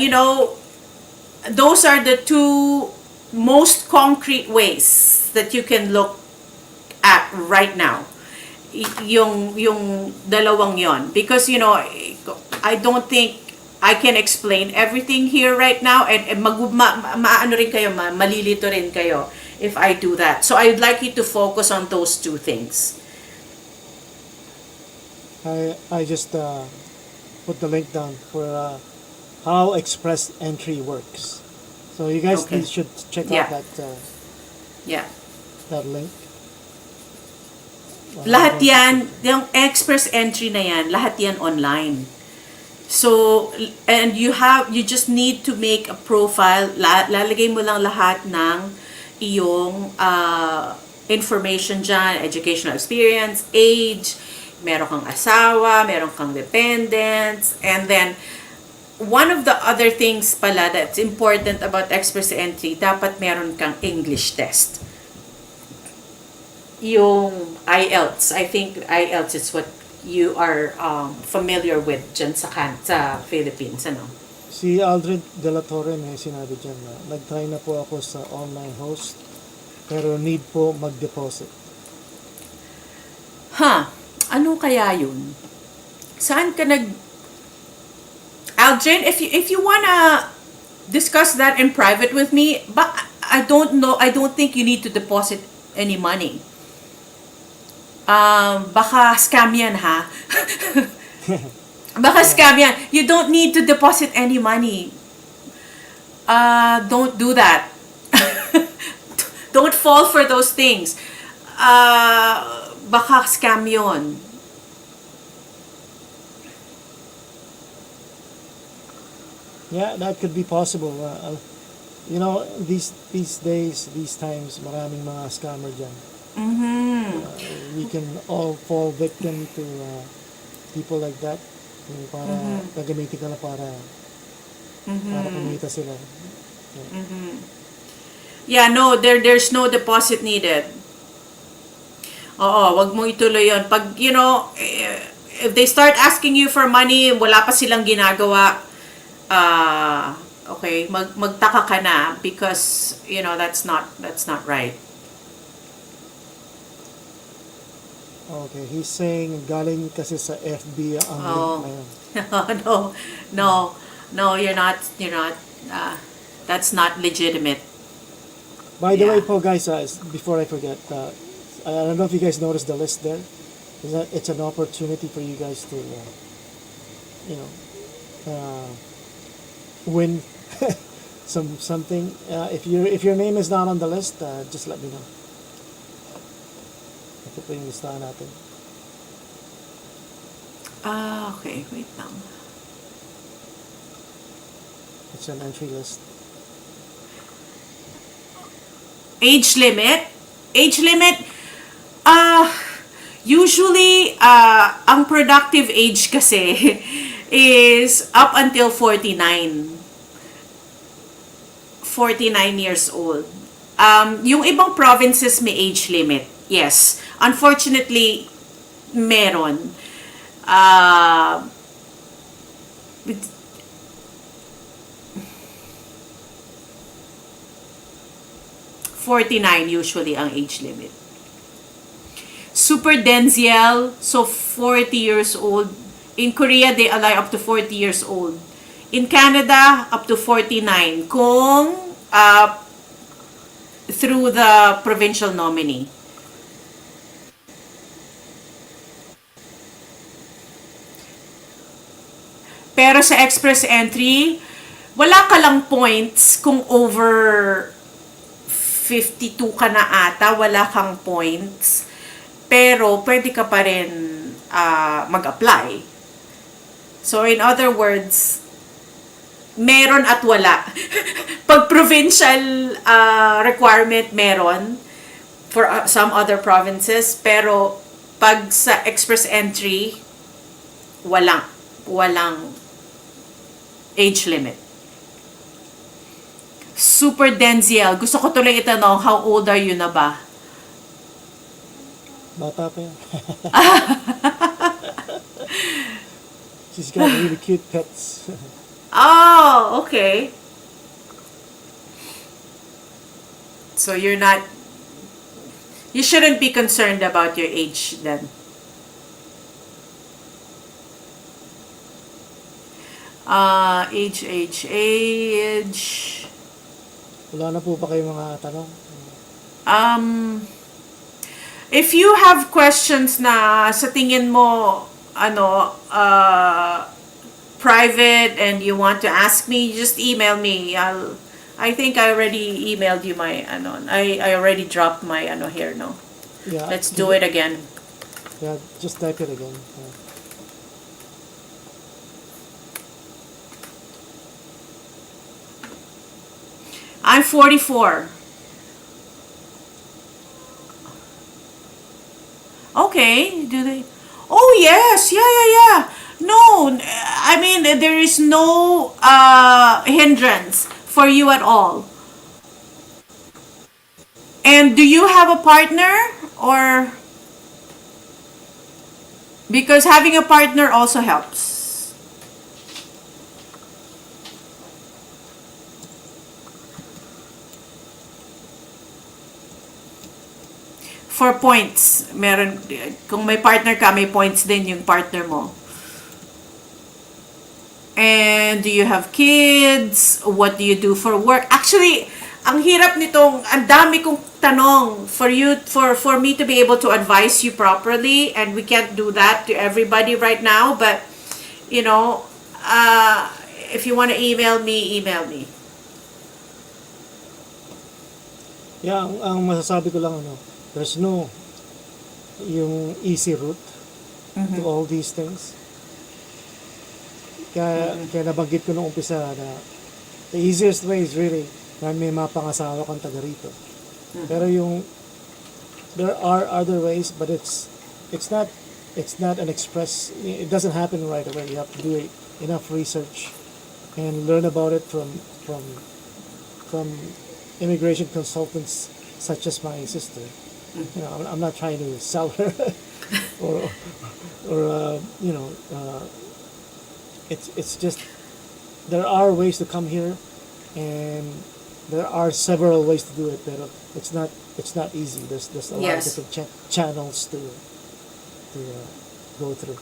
those are the two most concrete ways that you can look at right now. Yung dalawang yon. Because, I don't think I can explain everything here right now. And maano rin kayo, malilito rin kayo if I do that. So, I'd like you to focus on those two things. I just put the link down for how express entry works. So you guys Okay. should check Yeah. out Yeah. that link. Lahat yan, yung express entry na yan, lahat yan online. So, and you just need to make a profile. Lalagay mo lang lahat ng iyong information dyan, educational experience, age, meron kang asawa, meron kang dependents, and then, one of the other things pala that's important about express entry, dapat meron kang English test. Yung IELTS, I think IELTS is what you are familiar with dyan sa Philippines, ano? Si Aldrin De La Torre may sinabi dyan na nag-try na po ako sa online host pero need po mag-deposit. Ano kaya yun? Saan ka Aldrin, if you wanna discuss that in private with me, but I don't know, I don't think you need to deposit any money. Baka scam yan, ha? Baka scam yan. You don't need to deposit any money. Don't do that. Don't fall for those things. Baka scam yon. Yeah, that could be possible. You know, these days, these times, maraming mga scammer dyan. We can all fall victim to people like that. Yung para gagamitin ka na para kumita sila. Yeah, no, there's no deposit needed. Oo, wag mo ituloy yun. Pag, you know, if they start asking you for money, wala pa silang ginagawa, okay, magtaka ka na because, you know, that's not right. Okay, he's saying galing kasi sa FB ang link na yun. No, you're not, that's not legitimate. By the way po guys, before I forget, I don't know if you guys noticed the list there. It's an opportunity for you guys to, win something. If your name is not on the list, just let me know. Ito po yung listahan natin. Okay, wait lang. It's an entry list. Age limit? Usually, ang productive age kasi is up until 49 years old. Yung ibang provinces may age limit. Yes. Unfortunately, meron. 49 usually ang age limit. Super densial, so 40 years old. In Korea, they allow up to 40 years old. In Canada, up to 49 kung through the provincial nominee. Pero sa express entry, wala ka lang points kung over 52 ka na ata, wala kang points. Pero pwede ka pa rin mag-apply. So in other words, meron at wala. Pag provincial requirement, meron for some other provinces. Pero pag sa express entry, walang age limit. Super densial. Gusto ko tuloy itanong, how old are you na ba? Bata pa yan. She's got really cute pets. Oh, okay. So you shouldn't be concerned about your age then. Age. Wala na po ba kayong mga tanong? If you have questions na sa tingin mo, private and you want to ask me, just email me. I think I already emailed you my, I already dropped my, here, no? Yeah. Let's do it again. Yeah, just type it again. Yeah. I'm 44. Okay, do they? Oh yes, yeah, yeah, yeah. No, I mean there is no hindrance for you at all. And do you have a partner, or because having a partner also helps for points. Meron kung may partner ka, may points din yung partner mo. And do you have kids? What do you do for work? Actually, ang hirap nitong, ang dami kong tanong for you, for me to be able to advise you properly, and we can't do that to everybody right now, but, you know, if you want to email me, email me. Yeah, ang masasabi ko lang, there's no yung easy route to all these things. Kaya nabanggit ko nung umpisa na the easiest way is really na may mapangasawa kang taga rito. Pero there are other ways, but it's not an express, it doesn't happen right away. You have to do enough research and learn about it from immigration consultants such as my sister. I'm not trying to sell her or it's just there are ways to come here, and there are several ways to do it, but it's not easy. There's a lot of Yes. different channels to go through.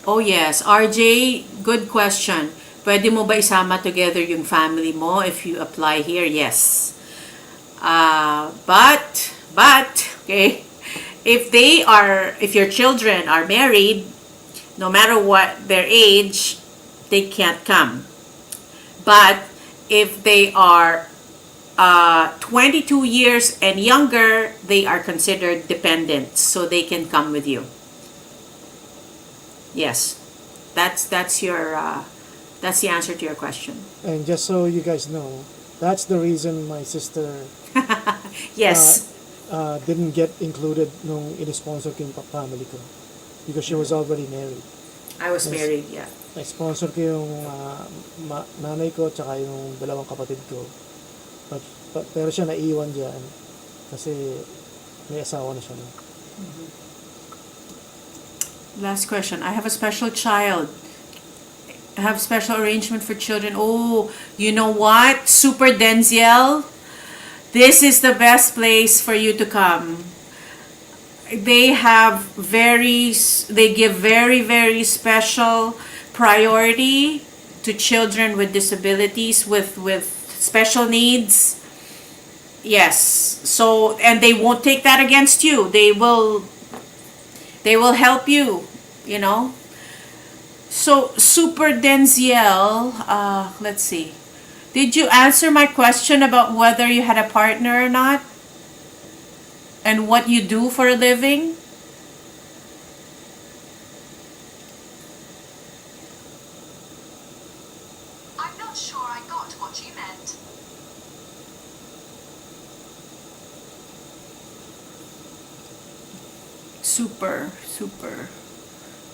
Oh yes, RJ, good question. Pwede mo ba isama together yung family mo if you apply here? Yes. But, okay, if your children are married, no matter what their age, they can't come. But if they are 22 years and younger, they are considered dependents, so they can come with you. Yes, that's the answer to your question. And just so you guys know, that's the reason my sister Yes. didn't get included nung in-sponsor ko yung family ko because she was already married. I was Yes. married, yeah. Na-sponsor ko yung nanay ko tsaka yung dalawang kapatid ko. Pero siya naiwan dyan kasi may asawa na siya. Last question. I have a special child. I have special arrangement for children. Oh, you know what? Super Denziel. This is the best place for you to come. They give very, very special priority to children with disabilities, with special needs. Yes. So, and they won't take that against you. They will help you, So, Super Denziel, let's see. Did you answer my question about whether you had a partner or not? And what you do for a living? I'm not sure I got what you meant. Super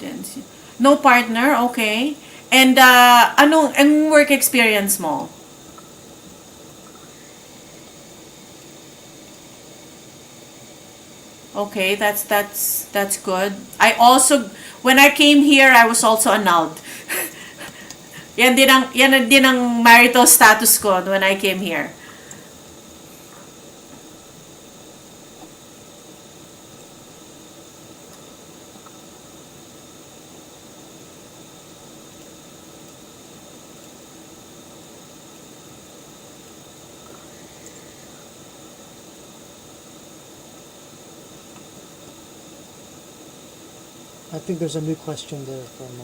Denziel. No partner, okay. And anong work experience mo? Okay, that's good. I also, when I came here, I was also annulled. yan din ang marital status ko when I came here. I think there's a new question there from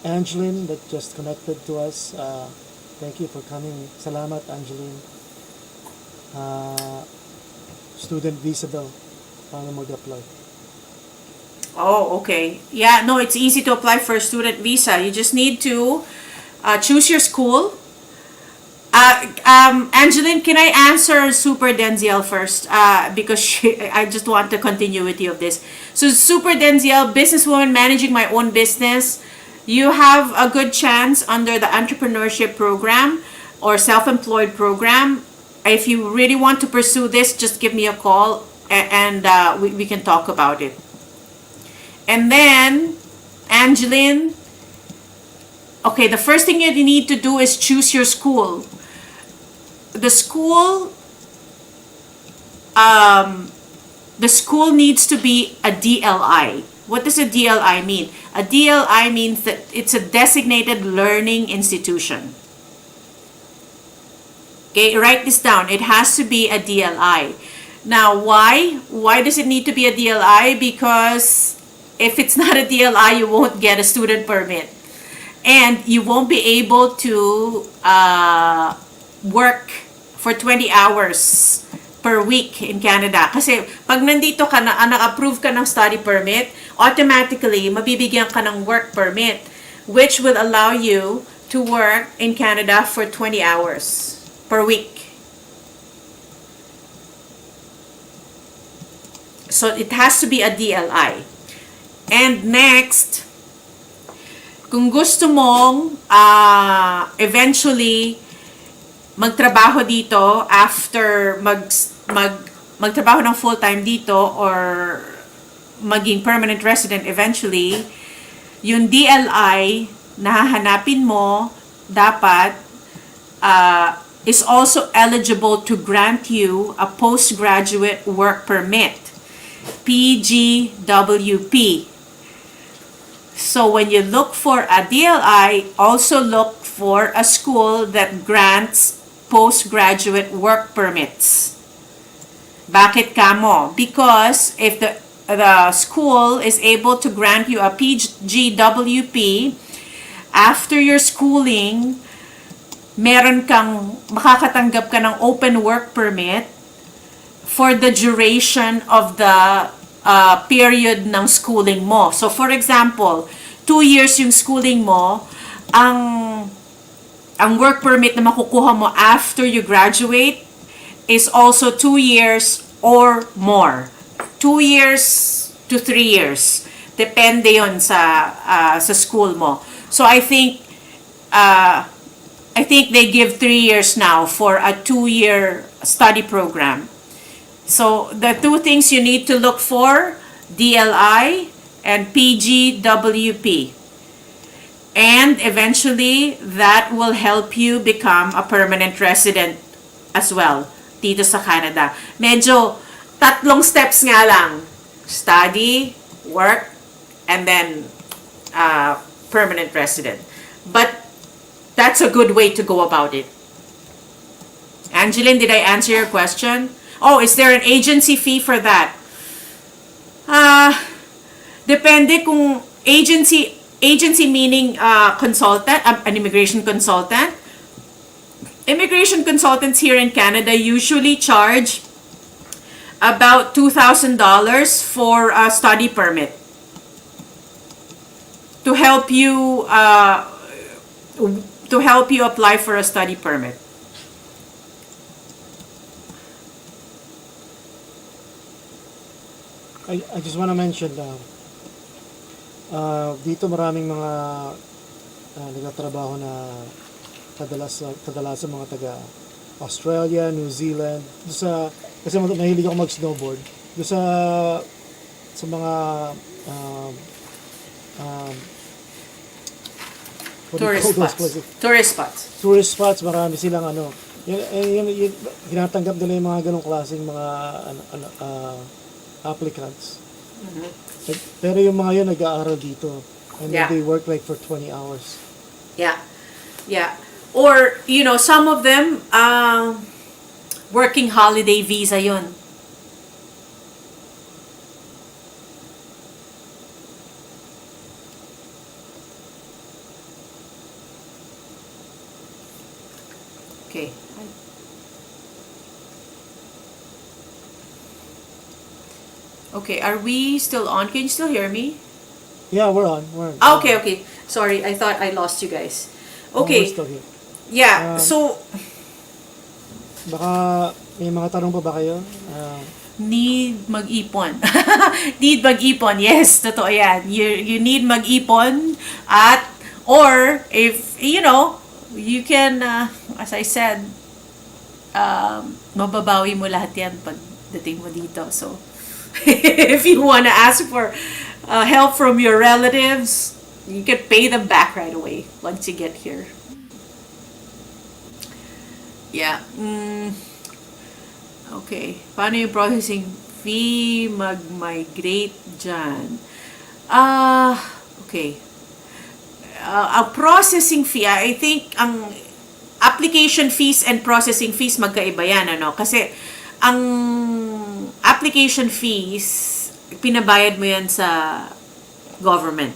Angeline that just connected to us. Thank you for coming. Salamat, Angeline. Student visa daw. Paano mag-apply? Oh, okay. Yeah, no, it's easy to apply for a student visa. You just need to choose your school, Angeline, can I answer Super Denziel first? Because I just want the continuity of this. So, Super Denziel, businesswoman managing my own business. You have a good chance under the entrepreneurship program or self-employed program. If you really want to pursue this, just give me a call and we can talk about it. And then, Angeline, okay, the first thing you need to do is choose your school. The school needs to be a DLI. What does a DLI mean? A DLI means that it's a designated learning institution. Okay, write this down. It has to be a DLI. Now, why? Why does it need to be a DLI? Because if it's not a DLI, you won't get a student permit. And you won't be able to work for 20 hours per week in Canada. Kasi pag nandito ka na, na-approve ka ng study permit, automatically, mabibigyan ka ng work permit, which will allow you to work in Canada for 20 hours per week. So it has to be a DLI. And next, kung gusto mong eventually magtrabaho dito after magtrabaho ng full-time dito or maging permanent resident eventually, yung DLI na hahanapin mo dapat is also eligible to grant you a postgraduate work permit, PGWP. So when you look for a DLI, also look for a school that grants postgraduate work permits. Bakit kamo? Because if the school is able to grant you a PGWP, after your schooling, makakatanggap ka ng open work permit for the duration of the period ng schooling mo. So for example, 2 years yung schooling mo, ang work permit na makukuha mo after you graduate is also 2 years or more. 2 years to 3 years. Depende yon sa school mo. So I think they give 3 years now for a 2-year study program. So the two things you need to look for, DLI and PGWP. And eventually, that will help you become a permanent resident as well dito sa Canada. Medyo 3 steps nga lang. Study, work, and then permanent resident. But that's a good way to go about it. Angeline, did I answer your question? Oh, is there an agency fee for that? Depende kung agency meaning consultant, an immigration consultant. Immigration consultants here in Canada usually charge about $2,000 for a study permit to help you apply for a study permit. I just want to mention dito maraming mga nagtatrabaho na kadalasan mga taga Australia, New Zealand, kasi mahilig ako mag-snowboard. Doon sa mga Tourist spots, marami silang yun, tinatanggap nila yung mga ganong klaseng mga applicants. Mm-hmm. Pero yung mga yun nag-aaral dito and Yeah. they work like for 20 hours. Yeah. Or, some of them, working holiday visa yun. Okay. Okay, are we still on? Can you still hear me? Yeah, we're on. Okay. Sorry, I thought I lost you guys. We're Okay. still here. Yeah, so Baka may mga tanong pa ba kayo? Need mag-ipon. Need mag-ipon. Yes, totoo yan. You need mag-ipon at or if you can as I said, mababawi mo lahat yan pagdating mo dito. So if you want to ask for help from your relatives, you can pay them back right away once you get here. Yeah. Okay. Paano yung processing fee mag-migrate dyan? Okay. Ang processing fee, I think, ang application fees and processing fees magkaiba yan, ano? Kasi, ang application fees, pinabayad mo yan sa government.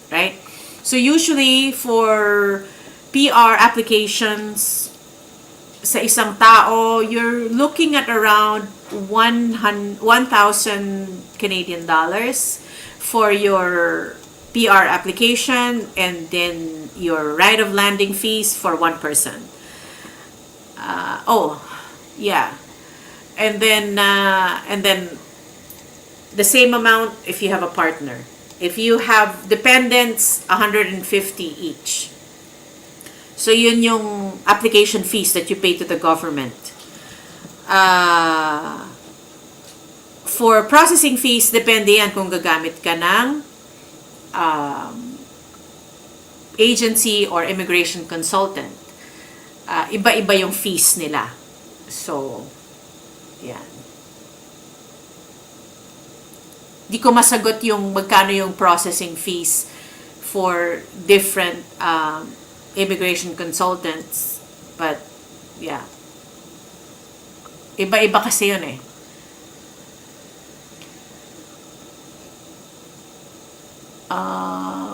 Right? So, usually, for PR applications, sa isang tao, you're looking at around 1,000 Canadian dollars for your PR application and then your right of landing fees for one person. Yeah. And then the same amount if you have a partner. If you have dependents, 150 each. So, yun yung application fees that you pay to the government. For processing fees, depende yan kung gagamit ka ng agency or immigration consultant. Iba-iba yung fees nila. So, yan. Di ko masagot yung magkano yung processing fees for different immigration consultants, but yeah, iba-iba kasi yun eh.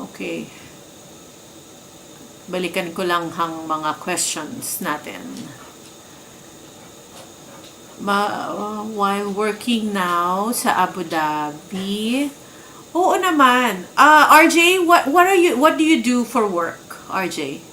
Okay, balikan ko lang ang mga questions natin. While working now sa Abu Dhabi, oo naman. RJ, what do you do for work, RJ?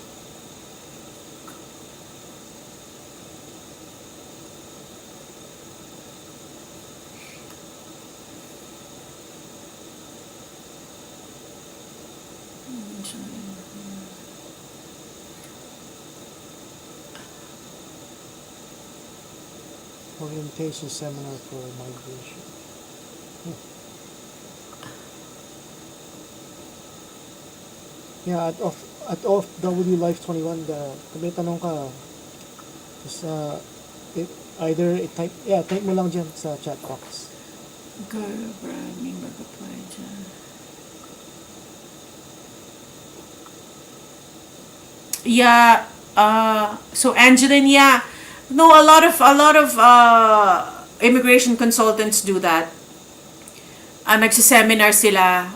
Orientation seminar for migration. Yeah, at off W Life 21, kung may tanong ka, just type mo lang dyan sa chat box. Maraming mag-apply dyan. Yeah, so Angeline, yeah. No, a lot of immigration consultants do that. Nagsiseminar sila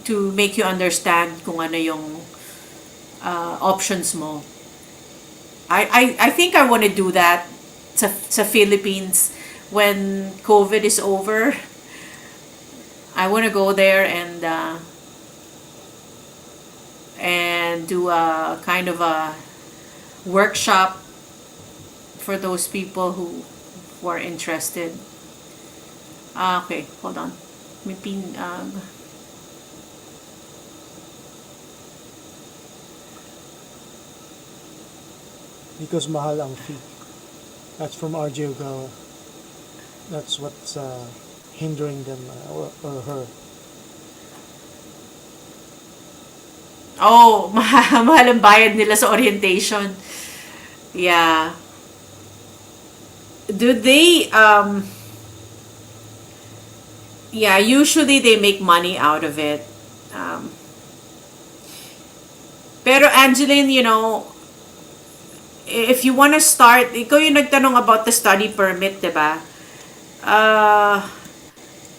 to make you understand kung ano yung options mo. I think I want to do that sa Philippines when COVID is over. I want to go there and do a kind of a workshop for those people who are interested. Okay, hold on. May Because mahal ang fee. That's from RJ Ogawa. That's what's hindering them or her. Oh, mahal ang bayad nila sa orientation. Yeah. Do they, yeah, usually they make money out of it. Pero Angeline, if you want to start, ikaw yung nagtanong about the study permit, diba?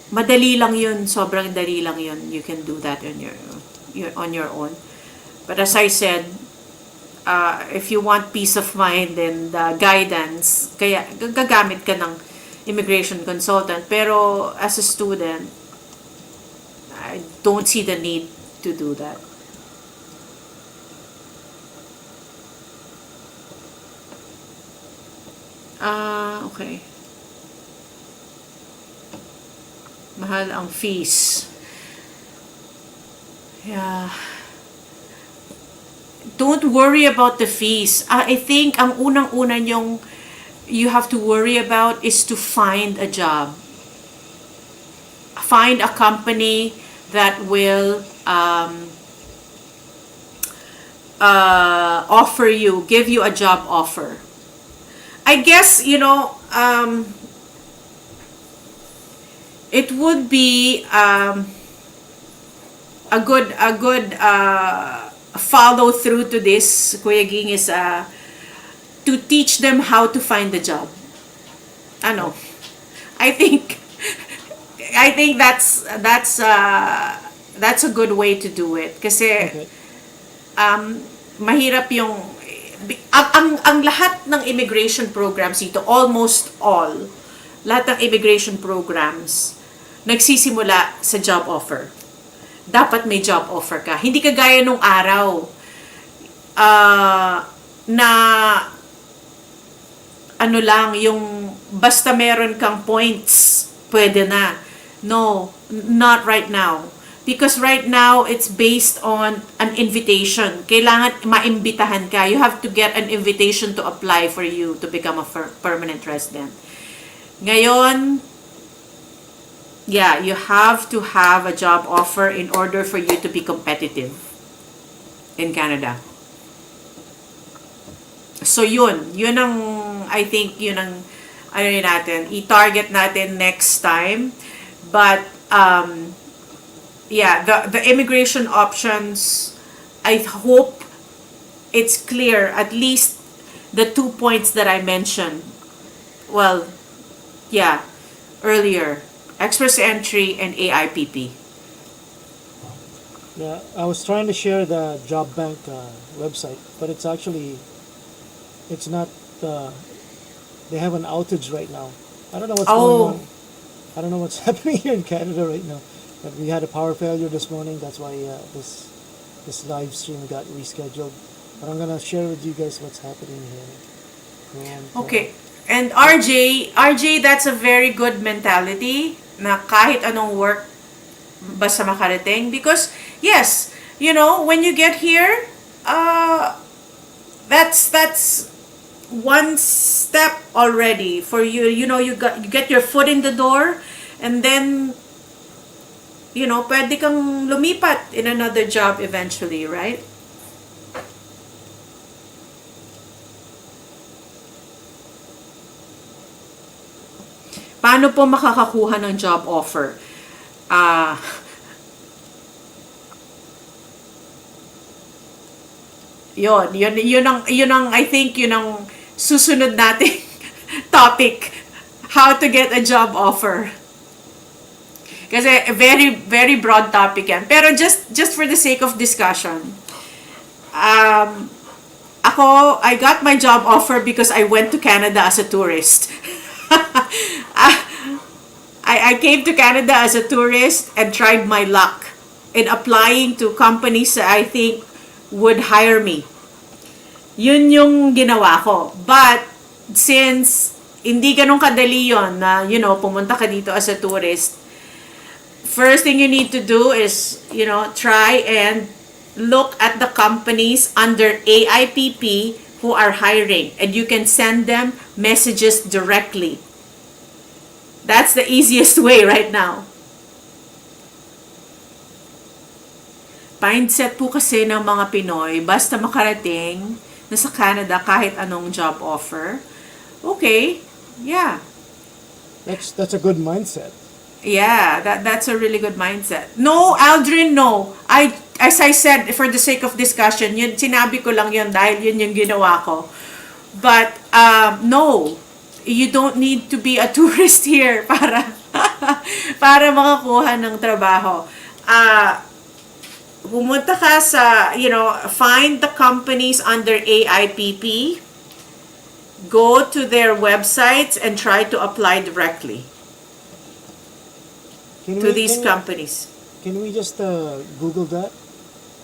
Madali lang yun. Sobrang dali lang yun. You can do that on your own. But as I said, if you want peace of mind and guidance, kaya gagamit ka ng immigration consultant. Pero as a student, I don't see the need to do that. Okay. Mahal ang fees. Yeah. Don't worry about the fees. I think ang unang-una yung you have to worry about is to find a job. Find a company that will offer you, give you a job offer. I guess, it would be a good follow through to this, Kuya Ging, is to teach them how to find the job. Ano? I think that's a good way to do it kasi Okay. mahirap yung ang lahat ng immigration programs dito, almost all, lahat ng immigration programs nagsisimula sa job offer. Dapat may job offer ka. Hindi kagaya nung araw na ano lang, yung basta meron kang points, pwede na. No, not right now. Because right now, it's based on an invitation. Kailangan maimbitahan ka. You have to get an invitation to apply for you to become a permanent resident. Ngayon, yeah, you have to have a job offer in order for you to be competitive in Canada. So yun ang, I think yun ang, ano yun natin, i-target natin next time. But, yeah, the immigration options, I hope it's clear, at least the 2 points that I mentioned. Well, yeah, earlier. Express entry and AIPP. Yeah, I was trying to share the job bank website, but it's not. They have an outage right now. I don't know what's going on. I don't know what's happening here in Canada right now. But we had a power failure this morning. That's why this live stream got rescheduled. But I'm gonna share with you guys what's happening here. Okay. And RJ, that's a very good mentality na kahit anong work basta makarating. Because, yes, when you get here, that's one step already for you. You get your foot in the door, and then, pwede kang lumipat in another job eventually, right? Paano po makakakuha ng job offer? Yun ang I think yun ang susunod nating topic, how to get a job offer. Kasi very very broad topic yan. Pero just for the sake of discussion, I got my job offer because I went to Canada as a tourist. I came to Canada as a tourist and tried my luck in applying to companies that I think would hire me. Yun yung ginawa ko. But since hindi ganun kadali yun na, pumunta ka dito as a tourist, first thing you need to do is, try and look at the companies under AIPP who are hiring, and you can send them messages directly. That's the easiest way right now. Mindset po kasi ng mga Pinoy, basta makarating na sa Canada kahit anong job offer, okay, yeah. That's a good mindset. Yeah, that's a really good mindset. No, Aldrin, no. As I said, for the sake of discussion, yun, sinabi ko lang yun dahil yun yung ginawa ko. But, no, you don't need to be a tourist here para makakuha ng trabaho. Pumunta ka sa, find the companies under AIPP, go to their websites and try to apply directly to these companies. Can we just Google that?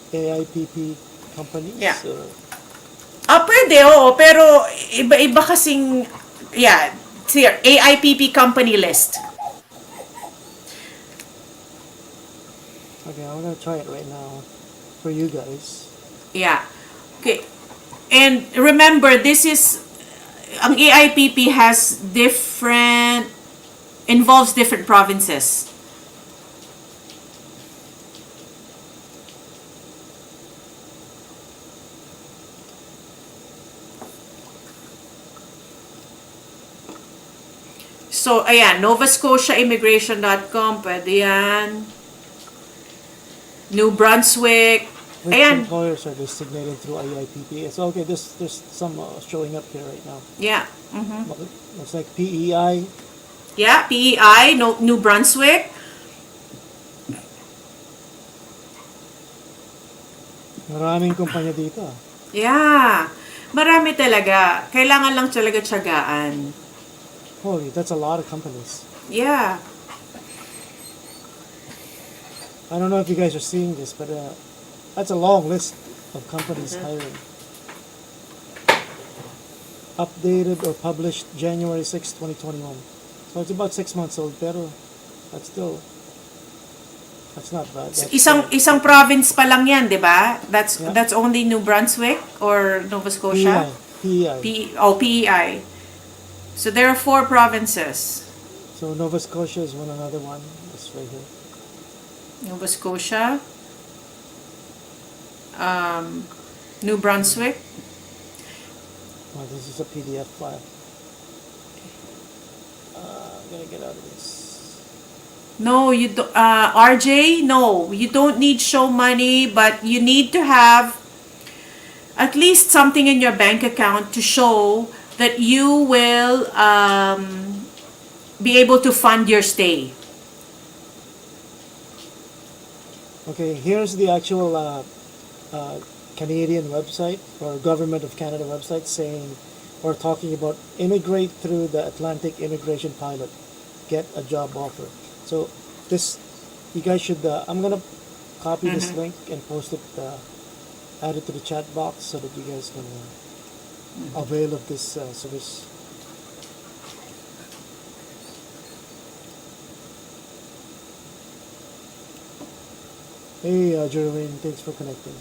AIPP companies? Yeah. Pwede, oo. Pero iba-iba kasing Yeah, it's here. AIPP company list. Okay, I'm gonna try it right now for you guys. Yeah. Okay. And remember, this is, ang AIPP has involves different provinces. So, ayan, novascotiaimmigration.com, pwede yan. New Brunswick, Which ayan, employers are designated through IIPP? So okay, there's some showing up here right now. yeah. Looks like PEI. Yeah, PEI, no, New Brunswick. Maraming kumpanya dito. Yeah. Marami talaga. Kailangan lang talaga tiyagaan. Holy, that's a lot of companies. Yeah. I don't know if you guys are seeing this, but that's a long list of companies hiring. Updated or published January 6, 2021. So it's about 6 months old, pero that's not bad. That's, Isang province pa lang 'yan, 'di ba? Yeah. That's only New Brunswick or Nova Scotia. PEI. PEI. So there are 4 provinces. So Nova Scotia is another one. It's right here. Nova Scotia, New Brunswick. Oh, this is a PDF file. I'm gonna get out of this. No, you do, RJ, no, you don't need show money, but you need to have at least something in your bank account to show that you will be able to fund your stay. Okay, here's the actual Canadian website or Government of Canada website saying or talking about immigrate through the Atlantic Immigration Pilot, get a job offer. So this, you guys should. I'm gonna copy this link and post it, add it to the chat box so that you guys can avail of this service. Hey, Jermaine, thanks for connecting.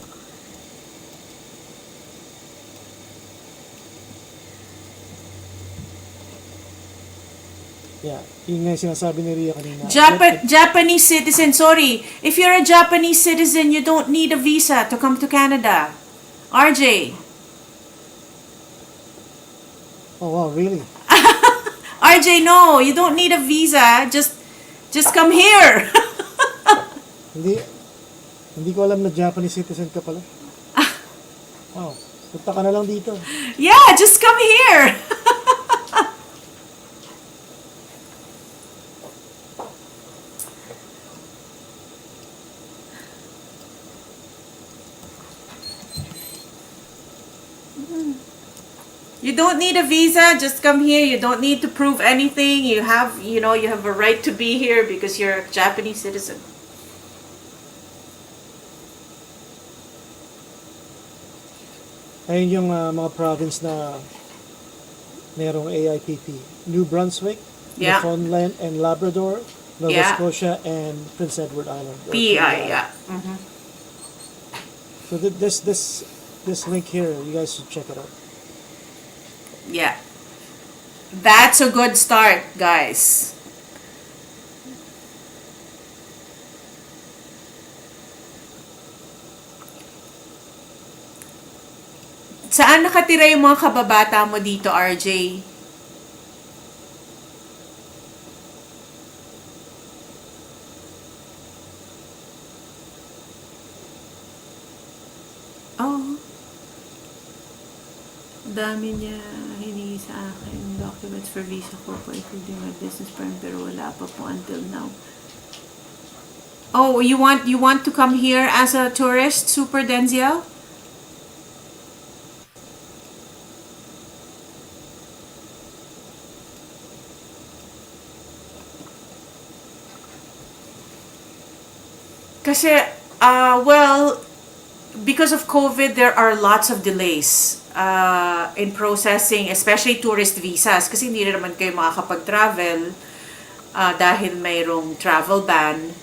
Yeah, yun nga yung sinasabi ni Ria kanina. Japanese citizen, sorry. If you're a Japanese citizen, you don't need a visa to come to Canada. RJ. Oh wow, really? RJ, no, you don't need a visa. Just come here. Hindi ko alam na Japanese citizen ka pala. Wow, punta ka na lang dito. Yeah, just come here. You don't need a visa, just come here. You don't need to prove anything. You have a right to be here because you're a Japanese citizen. Ayun yung mga province na merong AIPP. New Brunswick, Yeah. Newfoundland and Labrador, Nova Yeah. Scotia, and Prince Edward Island. or PEI, yeah. So this link here, you guys should check it out. Yeah. That's a good start, guys. Saan nakatira yung mga kababata mo dito, RJ? Oh. Dami niya hiningi sa akin documents for visa ko po, including my business permit, pero wala pa po until now. Oh, you want to come here as a tourist, Super Denziel? Kasi, well, because of COVID, there are lots of delays. in processing, especially tourist visas, kasi hindi rin naman kayo makakapag-travel dahil mayroong travel ban.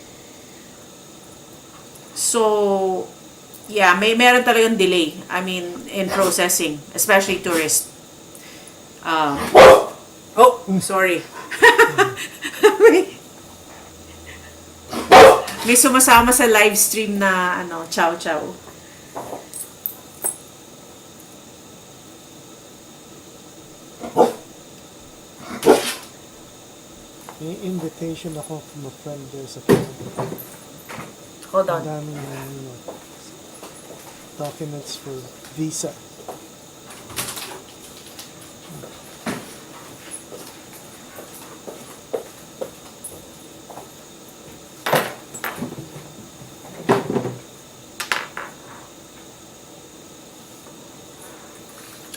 So, yeah, meron talagang delay. I mean, in processing, especially tourist. Oh, sorry. May sumasama sa live stream na chow chow. May invitation ako from a friend there sa Canada. Hold Ang on. daming documents for visa.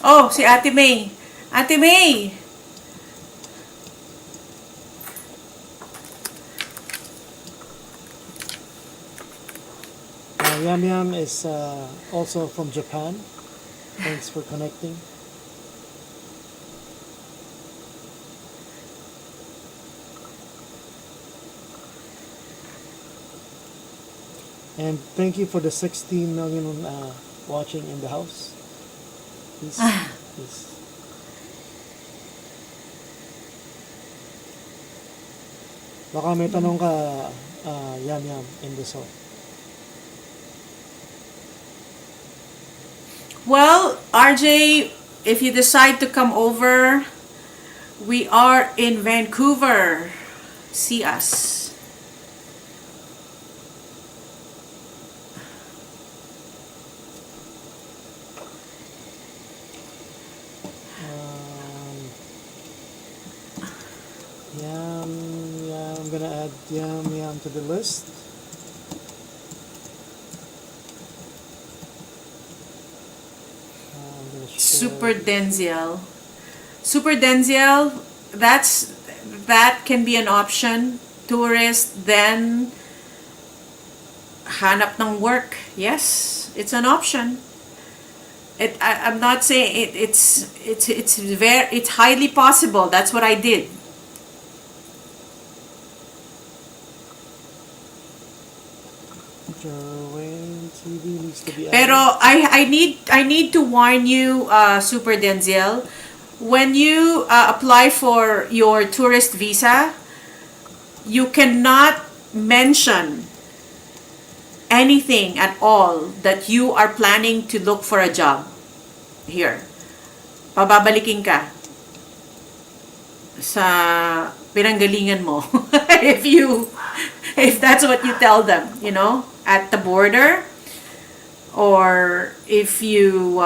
Oh, si Ate May. Ate May! Yam Yam is also from Japan. Thanks for connecting. And thank you for the 16 million watching in the house. Peace. Peace. Baka may tanong ka, Yam Yam, in the show. Well, RJ, if you decide to come over, we are in Vancouver. See us. I'm gonna add Yam Yam to the list. I'm gonna share. Super Denziel. Super Denziel, that can be an option. Tourist, then hanap ng work. Yes, it's an option. I'm not saying it's highly possible. That's what I did. Jerwin TV needs to be added. Pero I need to warn you, Super Denziel, when you apply for your tourist visa, you cannot mention anything at all that you are planning to look for a job here. Pababalikin ka sa pinanggalingan mo if that's what you tell them, at the border, or if you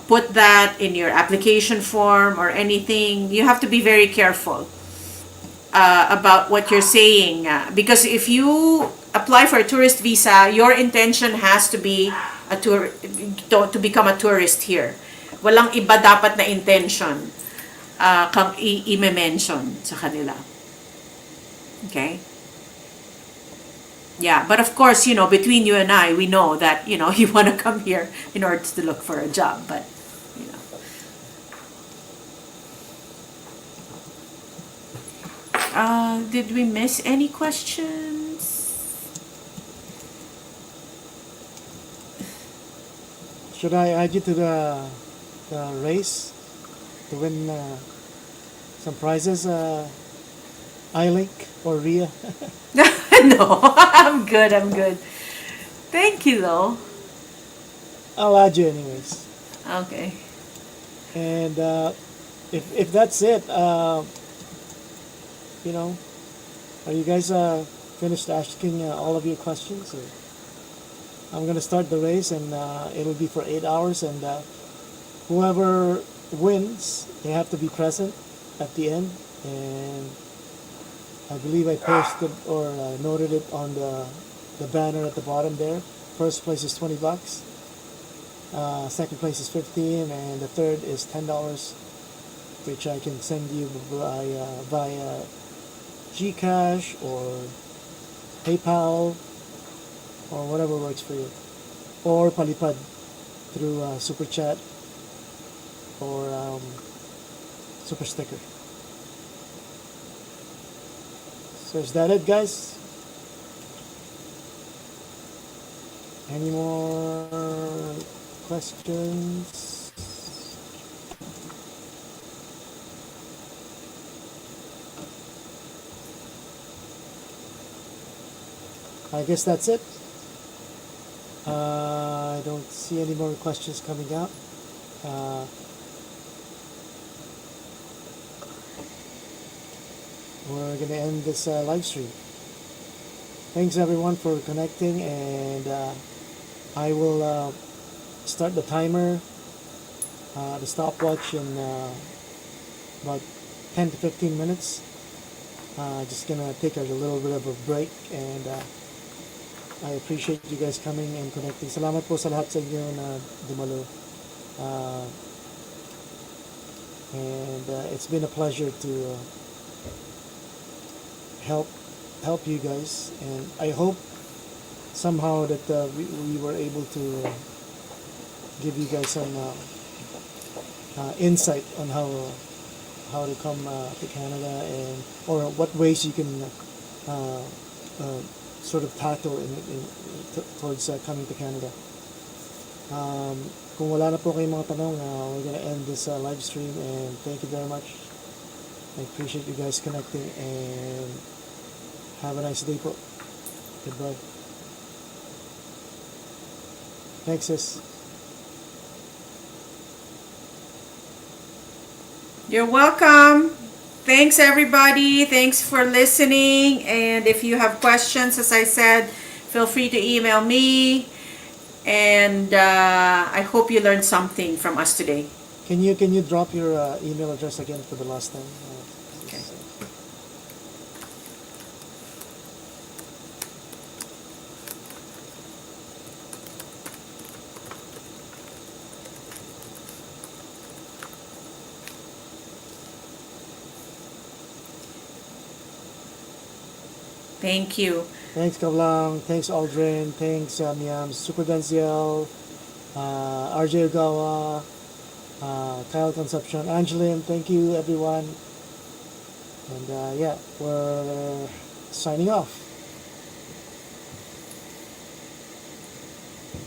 put that in your application form or anything. You have to be very careful about what you're saying, because if you apply for a tourist visa, your intention has to be to become a tourist here. Walang iba dapat na intention kang i-mention sa kanila. Okay? Yeah, but of course, between you and I, we know that, you want to come here in order to look for a job, but, did we miss any questions? Should I add you to the race to win some prizes, iLink or Ria? No, I'm good. Thank you, though. I'll add you anyways. Okay. And if that's it, are you guys finished asking all of your questions? Or I'm gonna start the race, and it'll be for 8 hours, and whoever wins, they have to be present at the end. And I believe I posted or noted it on the banner at the bottom there. First place is $20. Second place is $15, and the third is $10, which I can send you via GCash or PayPal or whatever works for you, or palipad through Super Chat or super sticker. So is that it, guys? Any more questions? I guess that's it. I don't see any more questions coming out. We're gonna end this live stream. Thanks everyone for connecting, and I will start the timer, the stopwatch in about 10 to 15 minutes. Just gonna take a little bit of a break, and I appreciate you guys coming and connecting. Salamat po sa lahat sa inyo na dumalo. And it's been a pleasure to help you guys, and I hope somehow that we were able to give you guys some insight on how to come to Canada, and or what ways you can sort of tackle towards coming to Canada. Kung wala na po kayong mga tanong, we're gonna end this live stream, and thank you very much. I appreciate you guys connecting, and have a nice day po. Goodbye. Thanks, sis. You're welcome. Thanks, everybody. Thanks for listening. And if you have questions, as I said, feel free to email me. And I hope you learned something from us today. Can you drop your email address again for the last time? Okay. Thank you. Thanks, Kavlang. Thanks, Aldrin. Thanks, Miam. Super Denziel. RJ Ogawa. Kyle Concepcion. Angeline. Thank you, everyone. And yeah, we're signing off.